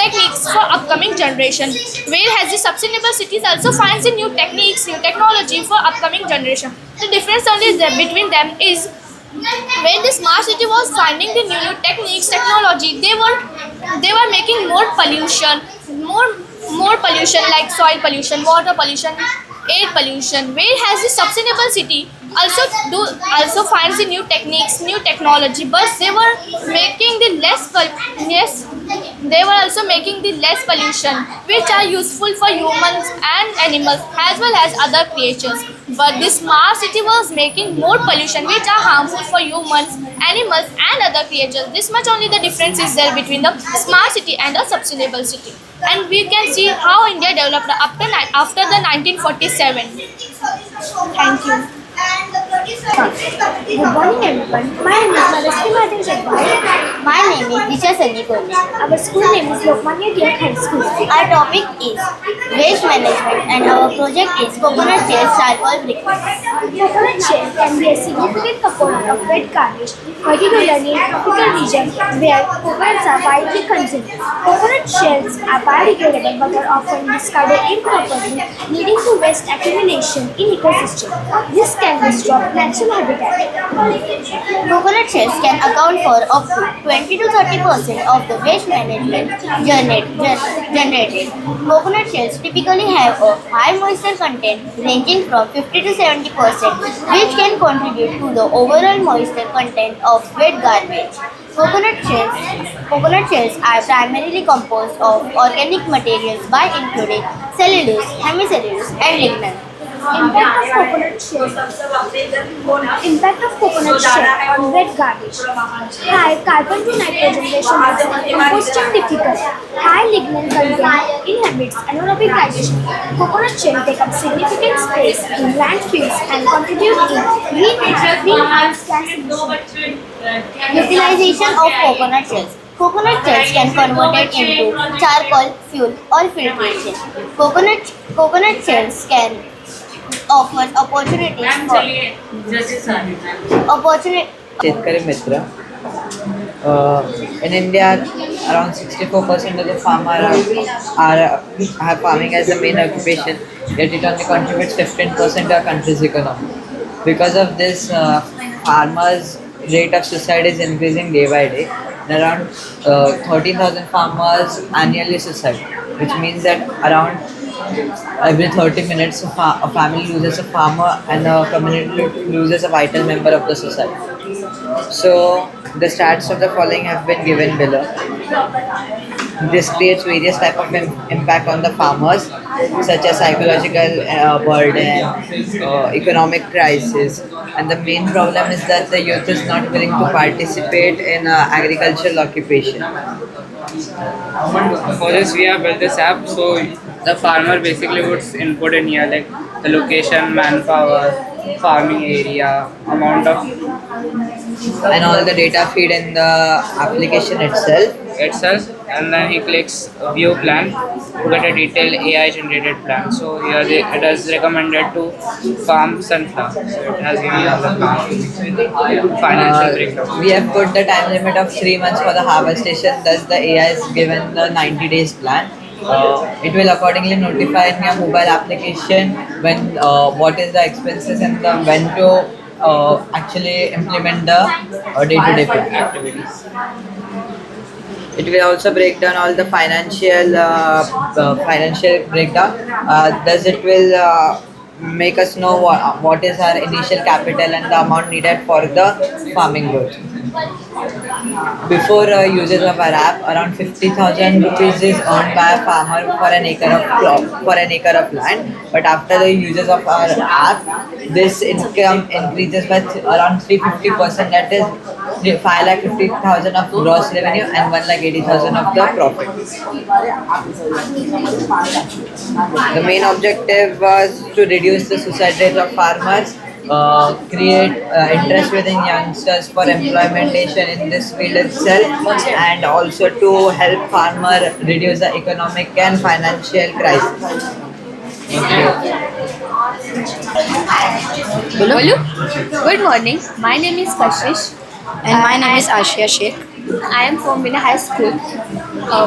techniques for upcoming generation. Whereas the sustainable cities also finds the new techniques, new technology for upcoming generation. The difference only between them is when the smart city was finding the new techniques, technology, they were making more pollution, more pollution like soil pollution, water pollution, air pollution. Whereas the sustainable city also finds the new techniques, new technology, but they were making the they were also making the less pollution, which are useful for humans and animals as well as other creatures. But this smart city was making more pollution, which are harmful for humans, animals, and other creatures. This much only the difference is there between the smart city and the sustainable city. And we can see how India developed after the 1947. Thank you. Good morning everyone. My name is Madhusri Martin Jagwal. My name is Disha Sunny Koli. Our school name is Lokmanya Tilak High School. Our topic is waste management and our project is coconut shell charcoal briquettes. Coconut shell can be a significant component of wet garbage, particularly in tropical regions where coconuts are widely consumed. Coconut shells are biodegradable but are often discarded improperly, leading to waste accumulation in ecosystem. This can disrupt natural habitat. Coconut shells can account for up to 20 to 30% of the waste management generated. Coconut shells typically have a high moisture content ranging from 50 to 70%, which can contribute to the overall moisture content of wet garbage. Coconut shells are primarily composed of organic materials by including cellulose, hemicellulose, and lignin. Impact of coconut shell on wet garbage. High carbon to nitrogen ratio makes composting difficult. High lignin content inhibits anaerobic digestion. Coconut shell take up significant space in landfills and contribute in greenhouse gas emissions. Utilization of coconut shells. Coconut shells can convert it into charcoal, fuel, or filtration. Coconut shells can offer opportunities for Shetkari Mitra. In India, around 64% of the farmers have farming as the main occupation, yet it only contributes 15% to our country's economy. Because of this, farmers' rate of suicide is increasing day by day. And around 13,000 farmers annually suicide, which means that around every 30 minutes a family loses a farmer and a community loses a vital member of the society. So the stats of the following have been given below. This creates various type of impact on the farmers, such as psychological burden, economic crisis, and the main problem is that the youth is not willing to participate in agricultural occupation. For this, we have built this app. So the farmer basically puts input in here, like the location, manpower, farming area, amount of, and all the data feed in the application itself. And then he clicks view plan to get a detailed AI generated plan. So here it is recommended to farm sunflower. So it has given all the plan, financial breakdown. We have put the time limit of 3 months for the harvestation, thus the AI is given the 90 days plan. It will accordingly notify in your mobile application when what is the expenses and when to actually implement the day-to-day plan activities. It will also break down all the financial breakdown. Thus, it will make us know what is our initial capital and the amount needed for the farming growth. Before usage of our app, around 50,000 rupees is earned by a farmer for an acre of land. But after the usage of our app, this income increases by around 350%. That is 5,50,000 of gross revenue and 1,80,000 of the profit. The main objective was to reduce the suicide rate of farmers, create interest within youngsters for implementation in this field itself, and also to help farmer reduce the economic and financial crisis. Bolu? Good morning. My name is Kashish. And my name is Ashia Sheikh. I am from Mina High School.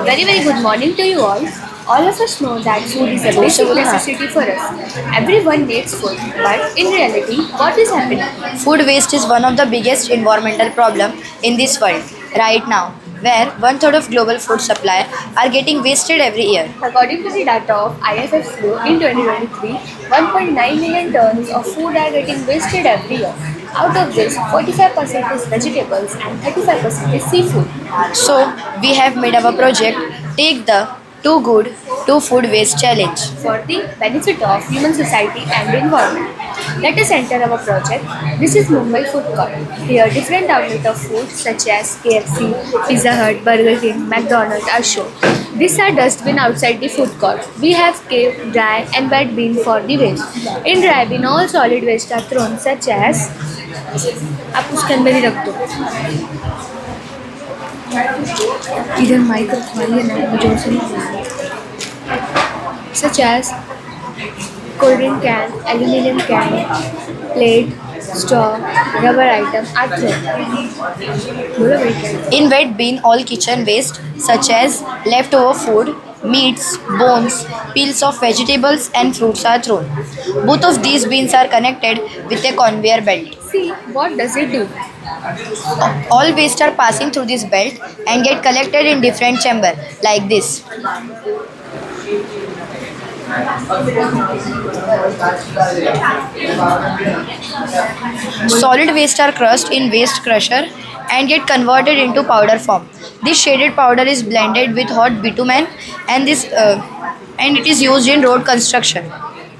Very good morning to you all. All of us know that food is a basic necessity for us. Everyone needs food, but in reality, what is happening? Food waste is one of the biggest environmental problems in this world right now, where 1/3 of global food supply are getting wasted every year. According to the data of IFFO in 2023, 1.9 million tons of food are getting wasted every year. Out of this, 45% is vegetables and 35% is seafood. So, we have made our project Take the Too Good to Food Waste Challenge for the benefit of human society and the environment. Let us enter our project. This is Mumbai Food Court. Here, different outlets of food such as KFC, Pizza Hut, Burger King, McDonald's are shown. These are dustbin outside the food court. We have kept dry and wet bin for the waste. In dry bin, all solid waste are thrown such as आप उसके अंदर ही रख दो इधर mic रखवाइए ना मुझे उसे such as cold drink can, aluminium can, plate, straw, rubber item are thrown. In wet bin, all kitchen waste such as leftover food, meats, bones, peels of vegetables and fruits are thrown. Both of these bins are connected with a conveyor belt. See, what does it do? All waste are passing through this belt and get collected in different chamber like this. Solid waste are crushed in waste crusher and get converted into powder form. This shaded powder is blended with hot bitumen and it is used in road construction.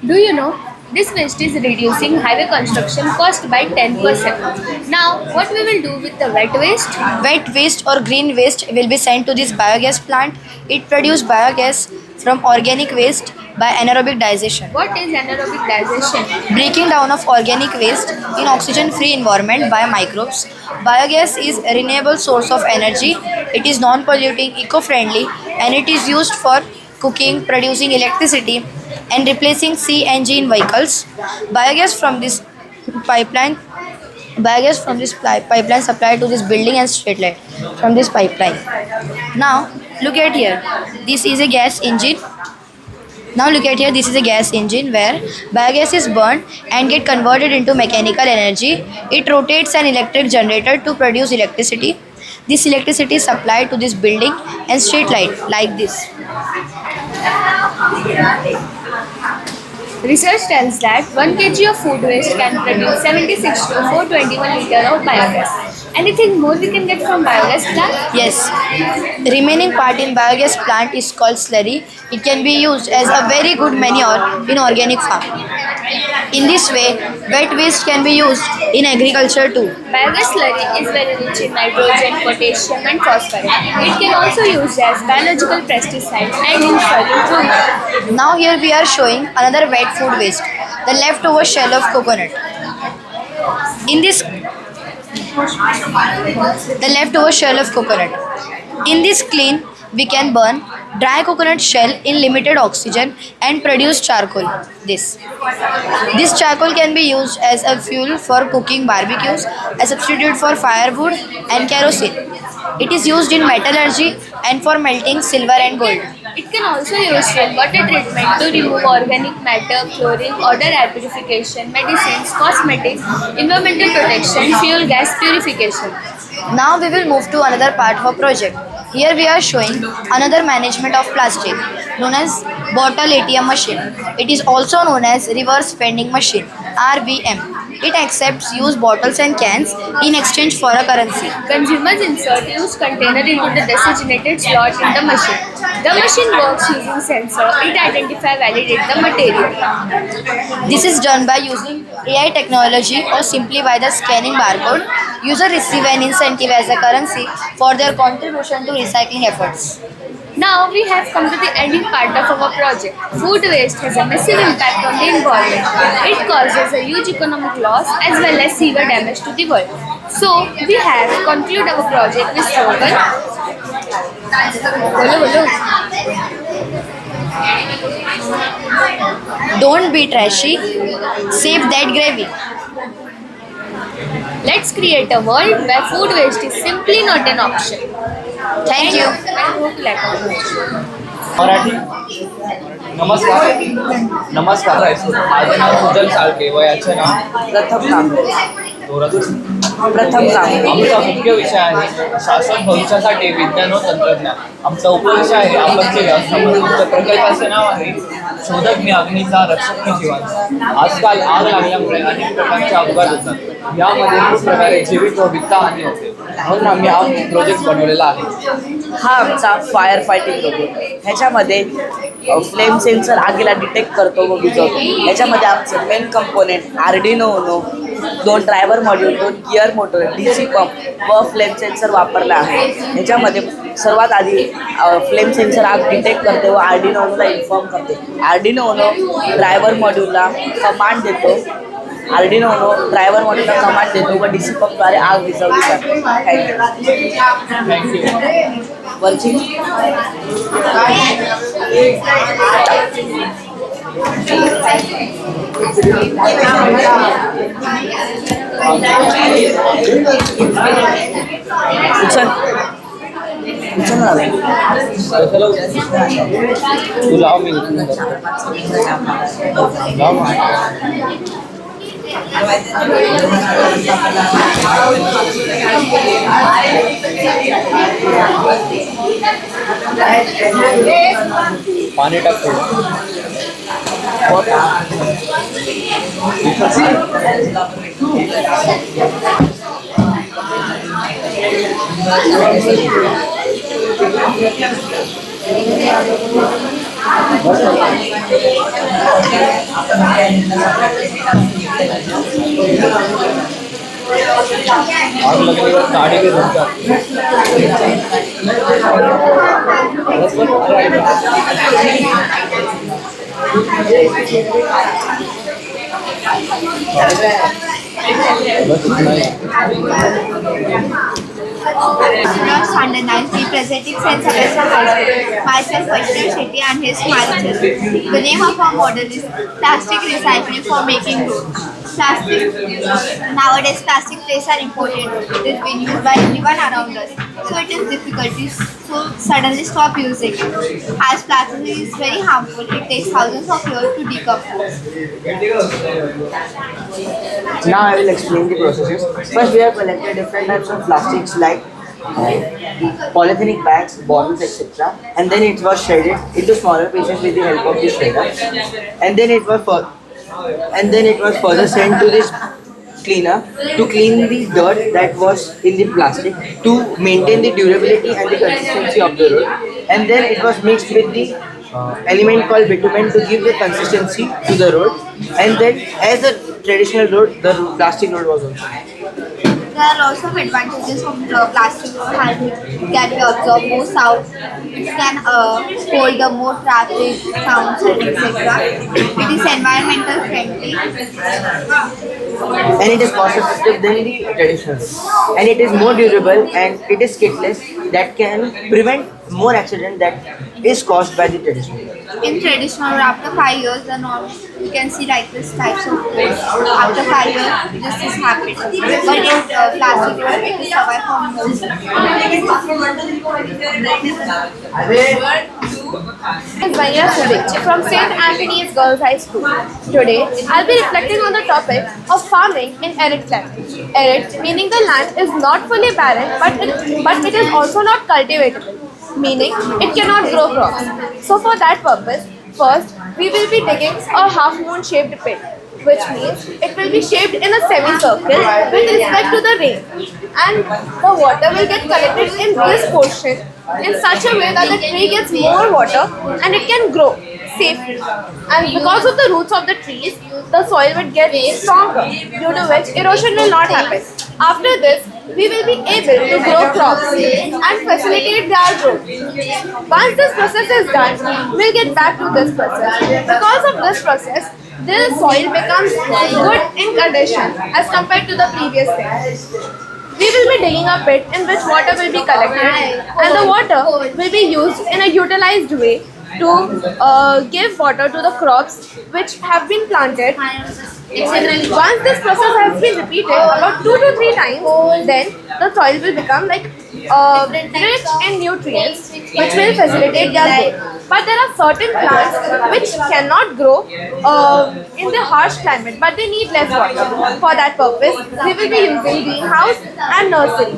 Do you know, this waste is reducing highway construction cost by 10%. Now, what we will do with the wet waste? Wet waste or green waste will be sent to this biogas plant. It produces biogas from organic waste by anaerobic digestion. What is anaerobic digestion? Breaking down of organic waste in oxygen-free environment by microbes. Biogas is a renewable source of energy. It is non-polluting, eco-friendly, and it is used for cooking, producing electricity, and replacing CNG in vehicles. Biogas from this pipeline supplied to this building and street light from this pipeline. Now look at here. This is a gas engine. This is a gas engine where biogas is burned and get converted into mechanical energy. It rotates an electric generator to produce electricity. This electricity is supplied to this building and street light like this. Research tells that 1 kg of food waste can produce 76 to 421 liters of biogas. Anything more we can get from biogas plant? Yes. The remaining part in biogas plant is called slurry. It can be used as a very good manure in organic farm. In this way, wet waste can be used in agriculture too. Biogas slurry is very rich in nitrogen, potassium and phosphorus. It can also be used as biological pesticide and in soil improvement. Now here we are showing another wet food waste, the leftover shell of coconut. In this clean, we can burn dry coconut shell in limited oxygen and produce charcoal. This charcoal can be used as a fuel for cooking barbecues, a substitute for firewood and kerosene. It is used in metallurgy and for melting silver and gold. It can also be used in water treatment to remove organic matter, chlorine, odor air purification, medicines, cosmetics, environmental protection, fuel gas purification. Now we will move to another part of our project. Here we are showing another management of plastic known as bottle ATM machine. It is also known as reverse vending machine (RVM). It accepts used bottles and cans in exchange for a currency. Consumers insert used container into the designated slot in the machine. The machine works using sensor. It identifies validate the material. This is done by using AI technology or simply by the scanning barcode. User receive an incentive as a currency for their contribution to recycling efforts. Now we have come to the ending part of our project. Food waste has a massive impact on the environment. It causes a huge economic loss as well as severe damage to the world. So we have concluded our project with slogan. Don't be trashy, save that gravy. Let's create a world where food waste is simply not an option. Thank you. Marathi नमस्कार माझे नाव सुजल साळके वयाचे नाव प्रथम कामगिरी आमचा मुख्य विषय आहे शाश्वत भविष्यासाठी विज्ञान व तंत्रज्ञान. आमचा उपविषय आहे आपत्ती व्यवस्थापन. आमच्या प्रकल्पाचे नाव आहे शोधक मी अग्नीचा रक्षक मी जीवांचा. आजकाल आग लागल्यामुळे अनेक प्रकारचे अपघात होतात. यामध्ये खूप प्रकारे जीवित व वित्त हानी होते. म्हणून आम्ही हा प्रोजेक्ट बनवलेला आहे. हा आमचा फायर फायटिंग रोबोट. ह्याच्यामध्ये फ्लेम सेन्सर आगीला डिटेक्ट करतो व विझवतो. ह्याच्यामध्ये आमचे मेन कंपोनेंट आर्डिनो उनो, 2 driver module, 2 gear motor, DC pump व फ्लेम सेन्सर वापरला आहे. ह्याच्यामध्ये सर्वात आधी फ्लेम सेन्सर आग डिटेक्ट करते व आर्डिनो उनोला इन्फॉर्म करते. आर्डिनो उनो ड्रायव्हर मॉड्यूलला कमांड देतो. आर्डिनो उनो ड्रायव्हर मॉड्यूलला कमांड देतो व DC पंपद्वारे आग विझवली जाते. वरची तू लाव मी पाणी टाकतो. आग लगेल्यावर गाडी के धरतात. Standard 9 representing St. Celestia High School. Myself, Vaishnav Shetty, and his smile children. The name of our model is Plastic Recycling for Making Roads. Nowadays, plastic plays an important role. It is being used by everyone around us, so it is difficult to suddenly stop using it. As plastic is very harmful, it takes thousands of years to decompose. Now I will explain the processes. First, we have collected different types of plastics like polythenic bags, bottles, etc. And then it was shredded into smaller pieces with the help of the shredder. And then it was further sent to this cleaner to clean the dirt that was in the plastic to maintain the durability and the consistency of the road. And then it was mixed with the element called bitumen to give the consistency to the road. And then as a traditional road, the plastic road was also. There are also advantages of the plastic road. It can be absorb more sound, it can hold the more traffic, sounds, etc. It is environmental friendly. And it is cost effective than the traditional. And it is more durable and it is skitless that can prevent more accident that is caused by the traditional. In traditional, after 5 years, the norm you can see like this types of roads. After 5 years, this is happened. But in plastic road, it will survive for more. Vanya Sudik from St. Anthony's Girls High School. Today, I'll be reflecting on the topic of farming in arid land. Arid meaning the land is not fully barren, but it is also not cultivatable, meaning it cannot grow crops. So for that purpose, first we will be digging a half-moon shaped pit. which means it will be shaped in a semicircle with respect to the rain, and the water will get collected in this portion in such a way that the tree gets more water and it can grow safely. And because of the roots of the trees, the soil will get stronger, due to which erosion will not happen. After this, we will be able to grow crops and facilitate their growth. Once this process is done, we'll get back to this process. Because of this process, the soil becomes good in condition as compared to the previous thing. We will be digging a pit in which water will be collected, and the water will be used in a utilized way to give water to the crops which have been planted. Once this process has been repeated about 2 to 3 times, then the soil will become like rich in nutrients which will facilitate their growth. But there are certain plants which cannot grow in the harsh climate, but they need less water. For that purpose, we will be using greenhouse and nursery.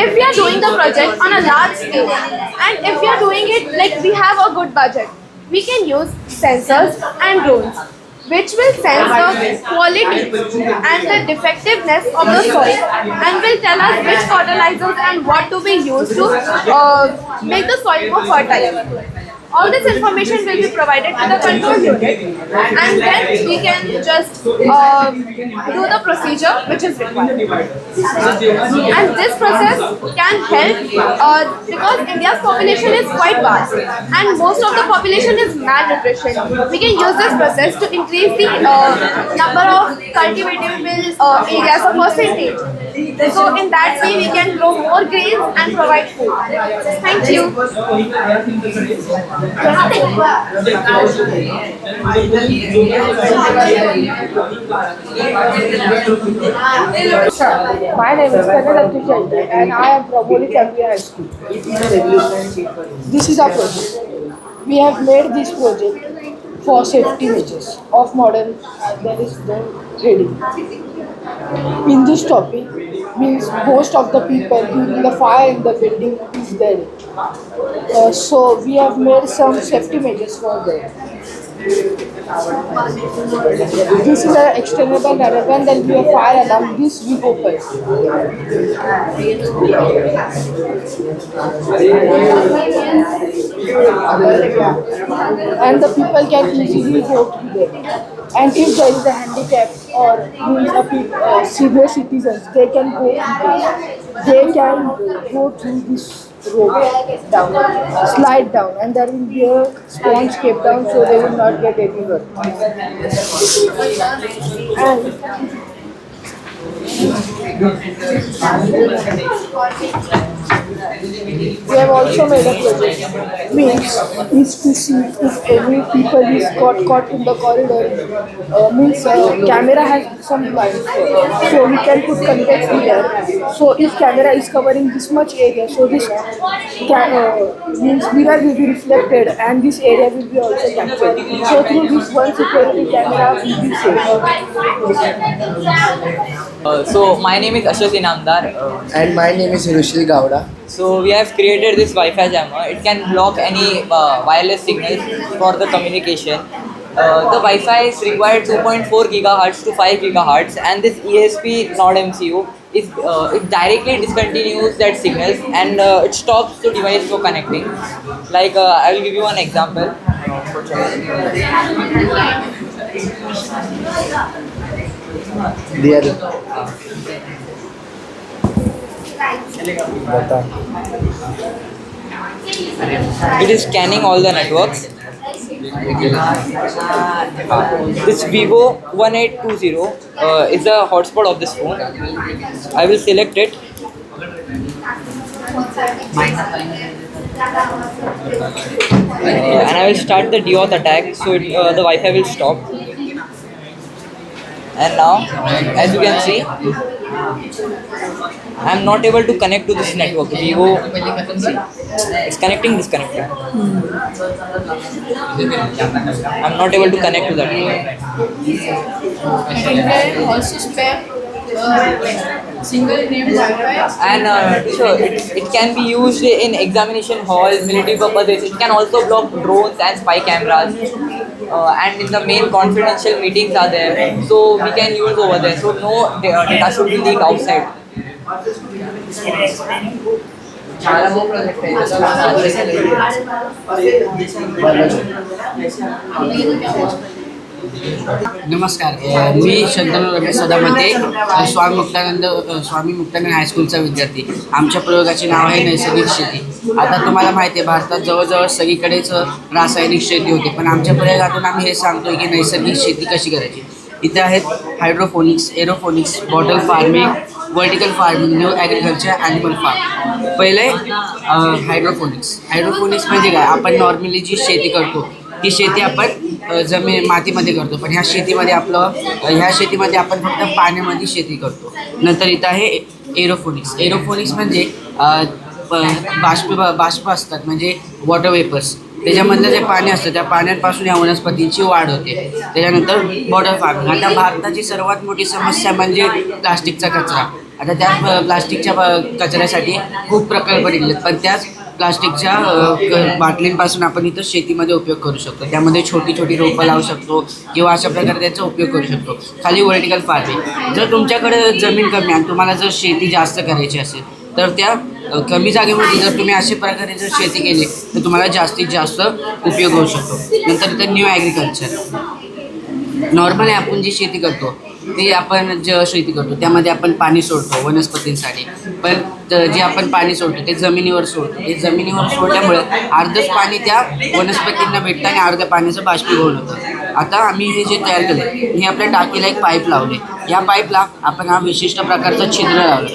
If we are doing the project on a large scale, and if we are doing it like we have a good budget, we can use sensors and drones, which will sense the quality and the defectiveness of the soil and will tell us which fertilizers and what to be used to make the soil more fertile. All this information will be provided to the control unit, and then we can just do the procedure which is required. And this process can help because India's population is quite vast and most of the population is malnutrition. We can use this process to increase the number of cultivatable areas or percentage. So in that way we can grow more grains and provide food. Thank you. My name is Kanadati Chandra and I am from Holy Family High School. This is our project. We have made this project for safety measures of modern and that is the reading. In this topic means most of the people during the fire in the building is there. So we have made some safety measures for them. This is an external rather than there will be a fire alarm. This we open. And the people can easily go through there. And if there is a handicap or means senior citizens, they can go through. They can go through this rope down, slide down, and there will be a sponge kept down so they will not get any hurt. We have also made a project, means is to see if any people is got caught in the corridor, means camera has some blinds, so we can put context here. So if camera is covering this much area, so this means mirror will be reflected and this area will be also captured. So through this one security camera will be safe. So my name is Ashok Inamdar and my name is Hirushil Gowda. So we have created this Wi-Fi jammer. It can block any wireless signals for the communication. The Wi-Fi is required 2.4 GHz to 5 GHz, and this ESP Node MCU is it directly discontinues that signals and it stops the device for connecting. Like I will give you one example. It is scanning all the networks. This Vivo 1820 is the hotspot of this phone. I will select it. And I will start the DAuth attack, so the Wi-Fi will stop. And now, as you can see, I am not able to connect to this network. Vivo, it's connecting, disconnecting. I am not able to connect to that. Also spare single name Wi-Fi. And so it can be used in examination halls, military purposes. It can also block drones and spy cameras. and in the main confidential meetings are there, so we can use over there. So no data should be leaked outside. नमस्कार, मी शंतनू रमेश सदामते, स्वामी मुक्तानंद हायस्कूलचा विद्यार्थी. आमच्या प्रयोगाचे नाव आहे नैसर्गिक शेती. आता तुम्हाला माहिती आहे, भारतात जवळजवळ सगळीकडेच रासायनिक शेती होते, पण आमच्या प्रयोगातून आम्ही हे सांगतोय की नैसर्गिक शेती कशी करायची. इथे आहेत hydroponics, aeroponics, bottle farming, vertical farming, new agriculture, animal farm. पहिले हायड्रोफोनिक्स. हायड्रोफोनिक्स म्हणजे काय? आपण नॉर्मली जी शेती करतो ती शेती आपण मातीमध्ये करतो, पण ह्या शेतीमध्ये आपण फक्त पाण्यामध्ये शेती करतो. नंतर इथं आहे एरोफोनिक्स. एरोफोनिक्स म्हणजे बाष्प असतात, म्हणजे वॉटर वेपर्स. त्याच्यामधलं जे पाणी असतं त्या पाण्यापासून या वनस्पतींची वाढ होते. त्याच्यानंतर बॉटल फार्मिंग. आता भारताची सर्वात मोठी समस्या म्हणजे प्लास्टिकचा कचरा. आता त्या प्लास्टिकच्या कचऱ्यासाठी खूप प्रकल्प निघलेत, पण त्याच प्लास्टिकच्या बाटलींपासून आपण इथं शेतीमध्ये उपयोग करू शकतो. त्यामध्ये छोटी छोटी रोपं लावू शकतो किंवा अशा प्रकारे त्याचा उपयोग करू शकतो. खाली वर्टिकल फार्मिंग. जर तुमच्याकडे जमीन कमी आणि तुम्हाला जर शेती जास्त करायची असेल तर त्या कमी जागेमध्ये जर तुम्ही अशा प्रकारे जर शेती केली तर तुम्हाला जास्तीत जास्त उपयोग होऊ शकतो. नंतर इथं न्यू ॲग्रिकल्चर. नॉर्मली आपण जी शेती करतो ती आपण शेती करतो त्यामध्ये आपण पाणी सोडतो वनस्पतींसाठी, पण जे आपण पाणी सोडतो ते जमिनीवर सोडतो. ते जमिनीवर सोडल्यामुळे अर्धच पाणी त्या वनस्पतींना भेटतं आणि अर्ध्या पाण्याचं बाष्पीभवन होतं. आता आम्ही हे जे तयार केलं हे आपल्या टाकीला एक पाईप लावले. या पाईपला आपण हा विशिष्ट प्रकारचा छिद्र लावला,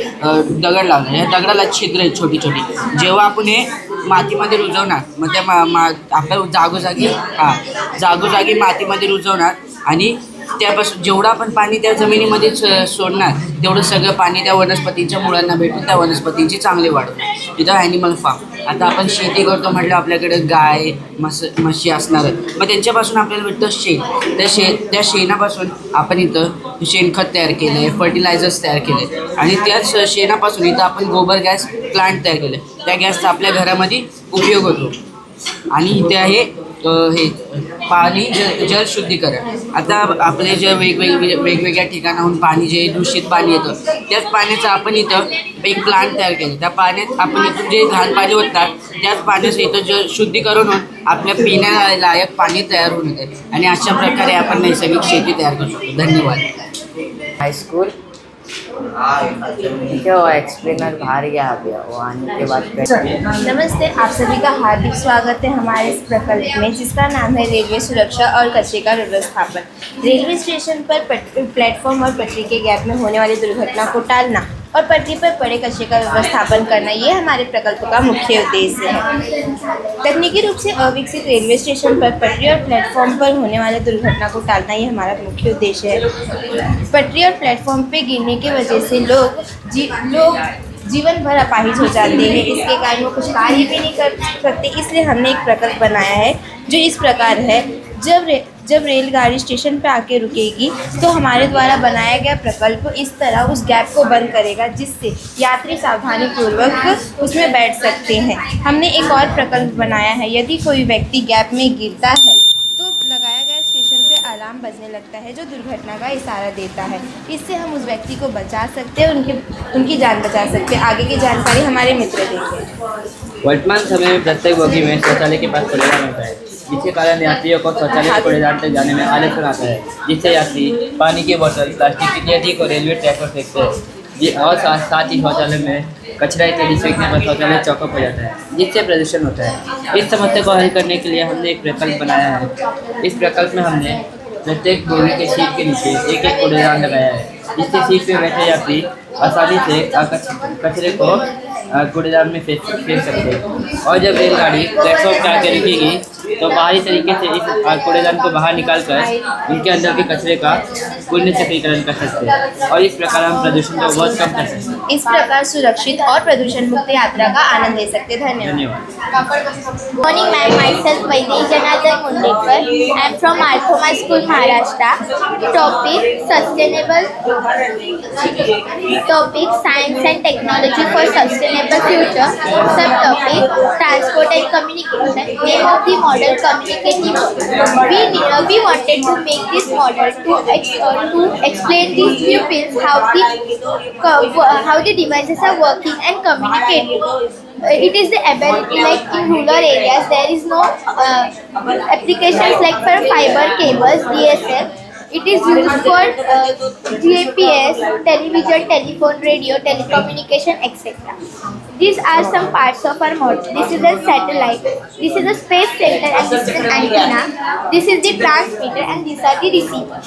दगड लावला. या दगडाला छिद्र आहेत छोटी छोटी. जेव्हा आपण हे मातीमध्ये रुजवणार मग त्या आपल्या जागोजागी मातीमध्ये रुजवणार आणि त्यापासून जेवढं आपण पाणी त्या जमिनीमध्ये सोडणार तेवढं सगळं पाणी त्या वनस्पतींच्या मुळांना भेटून त्या वनस्पतींची चांगली वाढ होते. इथं ॲनिमल फार्म. आता आपण शेती करतो म्हटलं आपल्याकडे गाय म्हशी असणार, मग त्यांच्यापासून आपल्याला भेटतं शेण. त्या शेणापासून आपण इथं शेणखत तयार केलं आहे, फर्टिलायझर्स तयार केले आणि त्याच शेणापासून इथं आपण गोबर गॅस प्लांट तयार केले. त्या गॅसचा आपल्या घरामध्ये उपयोग होतो. आणि इथे आहे हे पाणी जलशुद्धीकरण. आता आपले जे वेगवेगळ्या ठिकाणाहून पाणी जे दूषित पाणी येतं त्याच पाण्याचं आपण इथं एक प्लांट तयार केलं. त्या पाण्यात आपण इथून जे घाण पाणी होतात त्याच पाण्याचं इथं जलशुद्धीकरण होऊन आपल्या पिण्यालायक पाणी तयार होऊन येते आणि अशा प्रकारे आपण नैसर्गिक शेती तयार करू शकतो. धन्यवाद. हाईस्कूल एक्सप्लेनर बाहर गया अभी वो आने के बाद नमस्ते, आप सभी का हार्दिक स्वागत है हमारे इस प्रकल्प में जिसका नाम है रेलवे सुरक्षा और कचरे का व्यवस्थापन. रेलवे स्टेशन पर प्लेटफॉर्म और पटरी के गैप में होने वाली दुर्घटना को टालना और पटरी पर पड़े कचरे का व्यवस्थापन करना, ये हमारे प्रकल्प का मुख्य उद्देश्य है. तकनीकी रूप से अविकसित रेलवे स्टेशन पर पटरी और प्लेटफॉर्म पर होने वाले दुर्घटना को टालना ये हमारा मुख्य उद्देश्य है. पटरी और प्लेटफॉर्म पे गिरने की वजह से लोग जीवन भर अपाहिज हो जाते हैं. इसके कारण वो कुछ कार्य भी नहीं कर सकते. इसलिए हमने एक प्रकल्प बनाया है जो इस प्रकार है. जब रेलगाड़ी स्टेशन पर आके रुकेगी तो हमारे द्वारा बनाया गया प्रकल्प इस तरह उस गैप को बंद करेगा जिससे यात्री सावधानीपूर्वक उसमें बैठ सकते हैं. हमने एक और प्रकल्प बनाया है. यदि कोई व्यक्ति गैप में गिरता है तो लगाया गया स्टेशन पे अलार्म बजने लगता है जो दुर्घटना का इशारा देता है. इससे हम उस व्यक्ति को बचा सकते हैं, उनकी जान बचा सकते हैं. आगे की जानकारी हमारे मित्र देंगे. वर्तमान समय में प्रत्येक बोगी में शौचालय के पास कूड़ेदान होता है, जिसके कारण यात्रियों को शौचालय से कूड़ेदान तक जाने में आलस आता है, जिससे यात्री पानी की बोतल, प्लास्टिक की थैली को रेलवे ट्रैक पर फेंकते हैं और साथ ही शौचालय में कचरा इत्यादि फेंकने पर शौचालय चौकअप हो जाता है, जिससे प्रदूषण होता है. इस समस्या को हल करने के लिए हमने एक प्रकल्प बनाया है. इस प्रकल्प में हमने प्रत्येक बोगी के सीट के नीचे एक एक कूड़ेदान लगाया है, जिससे सीट पर बैठे यात्री आसानी से कचरे को कूड़ेदान में फेंक सकते हैं. और जब रेलगाड़ी प्लेटफॉर्म पर आकर रुकेगी तो बाहरी तरीके से इस कूड़ेदान को बाहर निकालकर उनके अंदर के कचरे का पुनर्चक्रीकरण कर सकते हैं और इस प्रकार हम प्रदूषण को बहुत कम कर सकते हैं. इस प्रकार सुरक्षित और प्रदूषण मुक्त यात्रा का आनंद ले सकते. धन्यवाद. Morning, ma'am. Myself, Vaidhi Janardhan Mundekar. I am from Arthoma School, Maharashtra. Topic Science and Technology for Sustainable Future. Subtopic Transport and Communication. Name of the model model communicative. We wanted to make this model to explain these pupils how the devices are working and communicating. It is the ability, like in rural areas there is no applications like for fiber cables, DSL. It is used for GPS, television, telephone, radio, telecommunication, etc. These are some parts of our model. This is a satellite, this is a space center, and this is an antenna. This is the transmitter, and these are the receivers.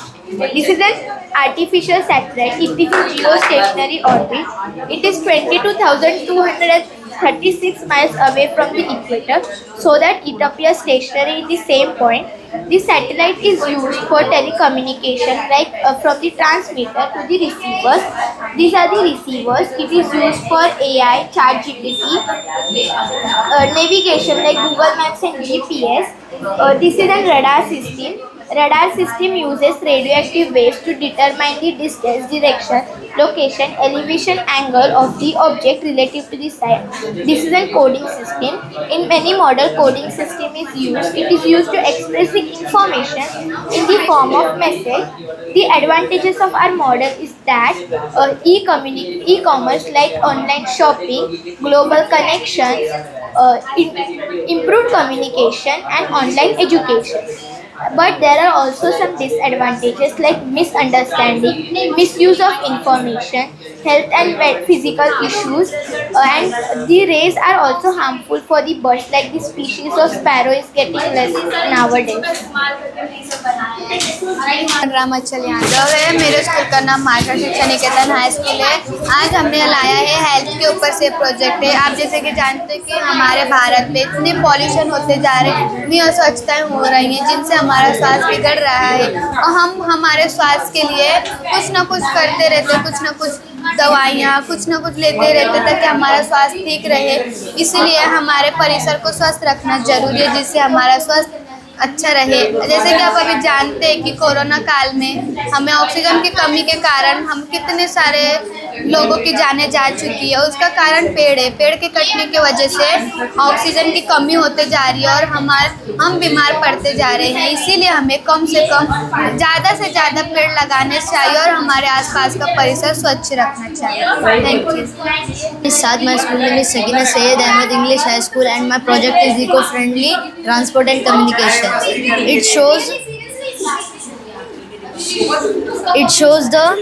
This is an artificial satellite. It is in geostationary orbit. It is 22,236 miles away from the equator, so that it appears stationary in the same point. This satellite is used for telecommunication, like from the transmitter to the receivers. These are the receivers. It is used for AI, ChatGPT, navigation like Google Maps and GPS. This is a radar system. Radar system uses radioactive waves to determine the distance, direction, location, elevation, angle of the object relative to the site. This is a coding system. In many model, coding system is used. It is used to express the information in the form of message. The advantages of our model is that e-commerce like online shopping, global connections, improved communication, and online education. But there are also some disadvantages like misunderstanding, misuse of information, health and physical issues, and the rays are also harmful for the birds, like the species of sparrow is getting less nowadays. Ram अचल यादव है। मेरे school का नाम market शिक्षा निकेतन high school है। आज हमने लाया है हेल्थ के ऊपर से प्रोजेक्ट है। आप जैसे कि जानते हैं कि हमारे भारत में इतने पॉल्यूशन होते जा रहे हैं, इतनी अस्वच्छताएं हो रही हैं जिनसे हमारा स्वास्थ्य बिगड़ रहा है, और हम हमारे स्वास्थ्य के लिए कुछ ना कुछ करते रहते, कुछ ना कुछ दवाइयाँ कुछ ना कुछ लेते रहते ताकि हमारा स्वास्थ्य ठीक रहे। इसलिए हमारे परिसर को स्वस्थ रखना जरूरी है, जिससे हमारा स्वास्थ्य अच्छा रहे। जैसे कि आप अभी जानते हैं कि कोरोना काल में हमें ऑक्सीजन की कमी के कारण हम कितने सारे लोगों की जानें जा चुकी है, उसका कारण पेड़ है। पेड़ के कटने की वजह से ऑक्सीजन की कमी होते जा रही है और हम बीमार पड़ते जा रहे हैं। इसीलिए हमें कम से कम ज़्यादा से ज़्यादा पेड़ लगाने चाहिए और हमारे आसपास का परिसर स्वच्छ रखना चाहिए। Thank you. इस साथ my school name is Sakina Syed Ahmed English High School and my project is eco-friendly transport and communication. It shows that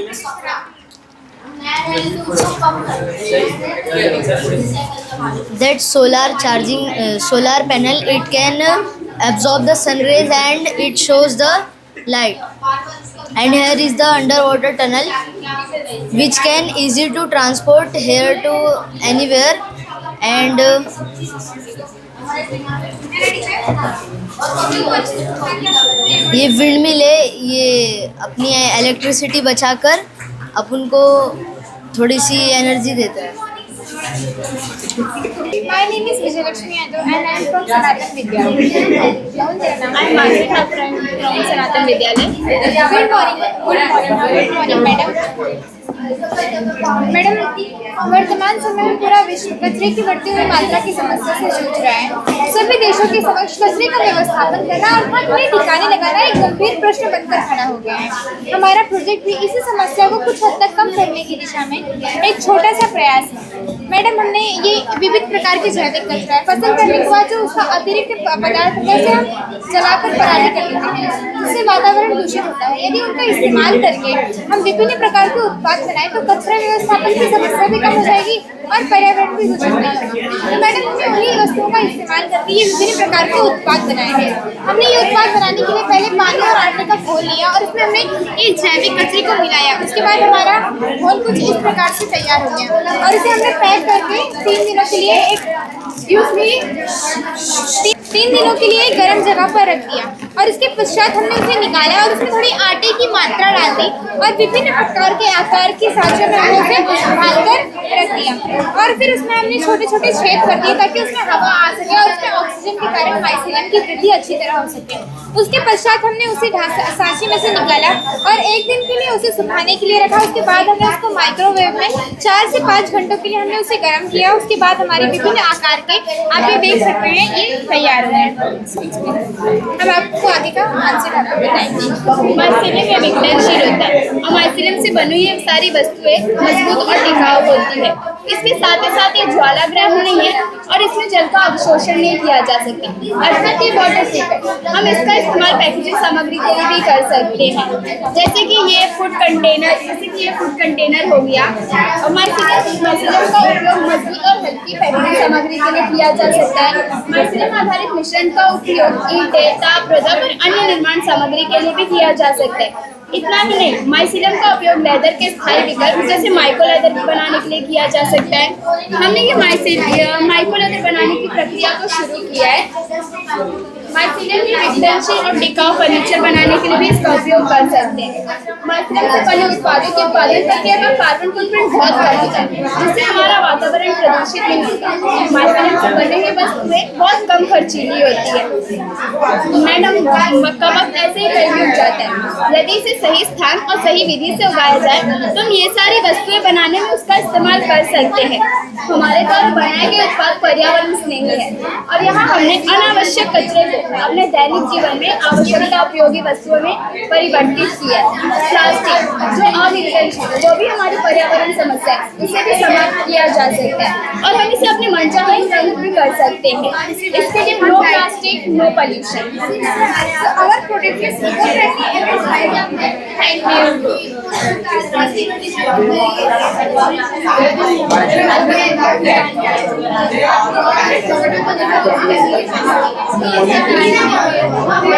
solar panel, it can absorb the sun rays and it shows the light. And here is the underwater tunnel which can easy to transport here to anywhere. And ये wind mill है, ये अपनी electricity बचाकर अपन को थोड़ी सी energy देता है। My name is Vijayalakshmi Yadav and I am from Sanatan Vidyalaya. I am Margaret from Sanatan Vidyalaya. Good morning, madam. Madam, वर्तमान समय में पूरा विश्व कचरे की बढ़ती हुई मात्रा की समस्या से जूझ रहा है। सभी देशों के समक्ष कचरे का व्यवस्थापन करना और उन्हें ठिकाने लगाना एक गंभीर प्रश्न बनकर खड़ा हो गया है। हमारा प्रोजेक्ट भी इसी समस्या को कुछ हद तक कम करने की दिशा में एक छोटा सा प्रयास है। मैडम, हमने ये विविध प्रकार के जैविक कचरा है, फसल करने के बाद जो उसका अतिरिक्त पदार्थ होता है उसे हम जलाकर पराली कर देते हैं, जिससे वातावरण दूषित होता है। यदि उनका इस्तेमाल करके हम विभिन्न प्रकार के उत्पाद बनाए तो कचरा व्यवस्थापन की समस्या भी कम हो जाएगी और पर्यावरण भी दूषित नहीं होगा। तो मैडम, हमने उन्हीं वस्तुओं का इस्तेमाल करके ये विभिन्न प्रकार के उत्पाद बनाए हैं। हमने ये उत्पाद बनाने के लिए पहले पानी और आटे का घोल लिया और उसमें हमने ये जैविक कचरे को मिलाया। उसके बाद हमारा घोल कुछ इस प्रकार से तैयार हो गया और इसे हमने पैक करके 3 दिनों के लिए एक गर्म जगह पर रख दिया और इसके पश्चात हमने उसे निकाला और उसमें थोड़ी आटे की मात्रा डाल दी और विभिन्न प्रकार के आकार के सांचों में हमने उसे ढालकर रख दिया और फिर उसमें हमने छोटे छोटे छेद कर दिए ताकि उसमें हवा आ सके और उसमें ऑक्सीजन के कारण माइसेलियम की वृद्धि अच्छी तरह हो सके। उसके पश्चात हमने उसे सांची में से निकाला और 1 दिन के लिए उसे सुखाने के लिए रखा। उसके बाद हमने उसको माइक्रोवेव में 4 से 5 घंटों के लिए हमने उसे गर्म किया। उसके बाद हमारे विभिन्न आकार के आप ये देख सकते हैं ये तैयार हो गए। अब आपको आगे का आंसर आपको बताएंगे। माइसेलियम या विघटनशील होता है और माइसेलियम से बनी हुई सारी वस्तुएं मजबूत और टिकाऊ होती है। इसके साथ ही साथ ये ज्वालाग्रह नहीं है और इसमें जल का अवशोषण नहीं किया जा सकता, अर्थात ये वाटर प्रूफ है। हम इसका इस्तेमाल पैकेजिंग सामग्री के लिए भी कर सकते हैं, जैसे कि ये फूड कंटेनर हो गया। और माइसेलियम का उपयोग मजबूत और हल्की पैकेजिंग सामग्री के लिए किया जा सकता है। माइसेलियम आधारित मिश्रण का उपयोग ईंटें, ताप रोधक और अन्य निर्माण सामग्री के लिए भी किया जा सकता है। इतना ही नहीं, माइसेलियम का उपयोग लेदर के स्थायी विकल्प जैसे माइक्रो लेदर बनाने के लिए किया जा सकता है। हमने ये माइक्रो लेदर बनाने की प्रक्रिया को शुरू किया है। माइसेलियम की विघटनशील और टिकाऊ फर्नीचर बनाने के लिए भी इसका उपयोग कर सकते हैं। माइसेलियम से बने उत्पादों के उत्पादन प्रक्रिया का कार्बन फुटप्रिंट बहुत कम होता है, जिससे हमारा वातावरण प्रदूषित नहीं होता। माइसेलियम से बने हुए वस्तुएं बहुत कम खर्चीली होती है। मैडम, मक्का वक्त ऐसे ही कहीं उग जाता है। यदि इसे सही स्थान और सही विधि से उगाया जाए तो हम ये सारी वस्तुएं बनाने में उसका इस्तेमाल कर सकते हैं। हमारे द्वारा बनाए गए उत्पाद पर्यावरण स्नेही है और यहाँ हमने अनावश्यक कचरे को अपने दैनिक जीवन में आवश्यकता उपयोगी वस्तुओं में परिवर्तित किया है। प्लास्टिक जो अविघटनशील है, वो भी हमारी पर्यावरण समस्या है, इसे भी समाप्त किया जा सकता है और हम इसे अपने मनचाहा प्रयोग भी कर सकते हैं। इसके लिए no plastic no pollution. Our product is eco-friendly and thank you.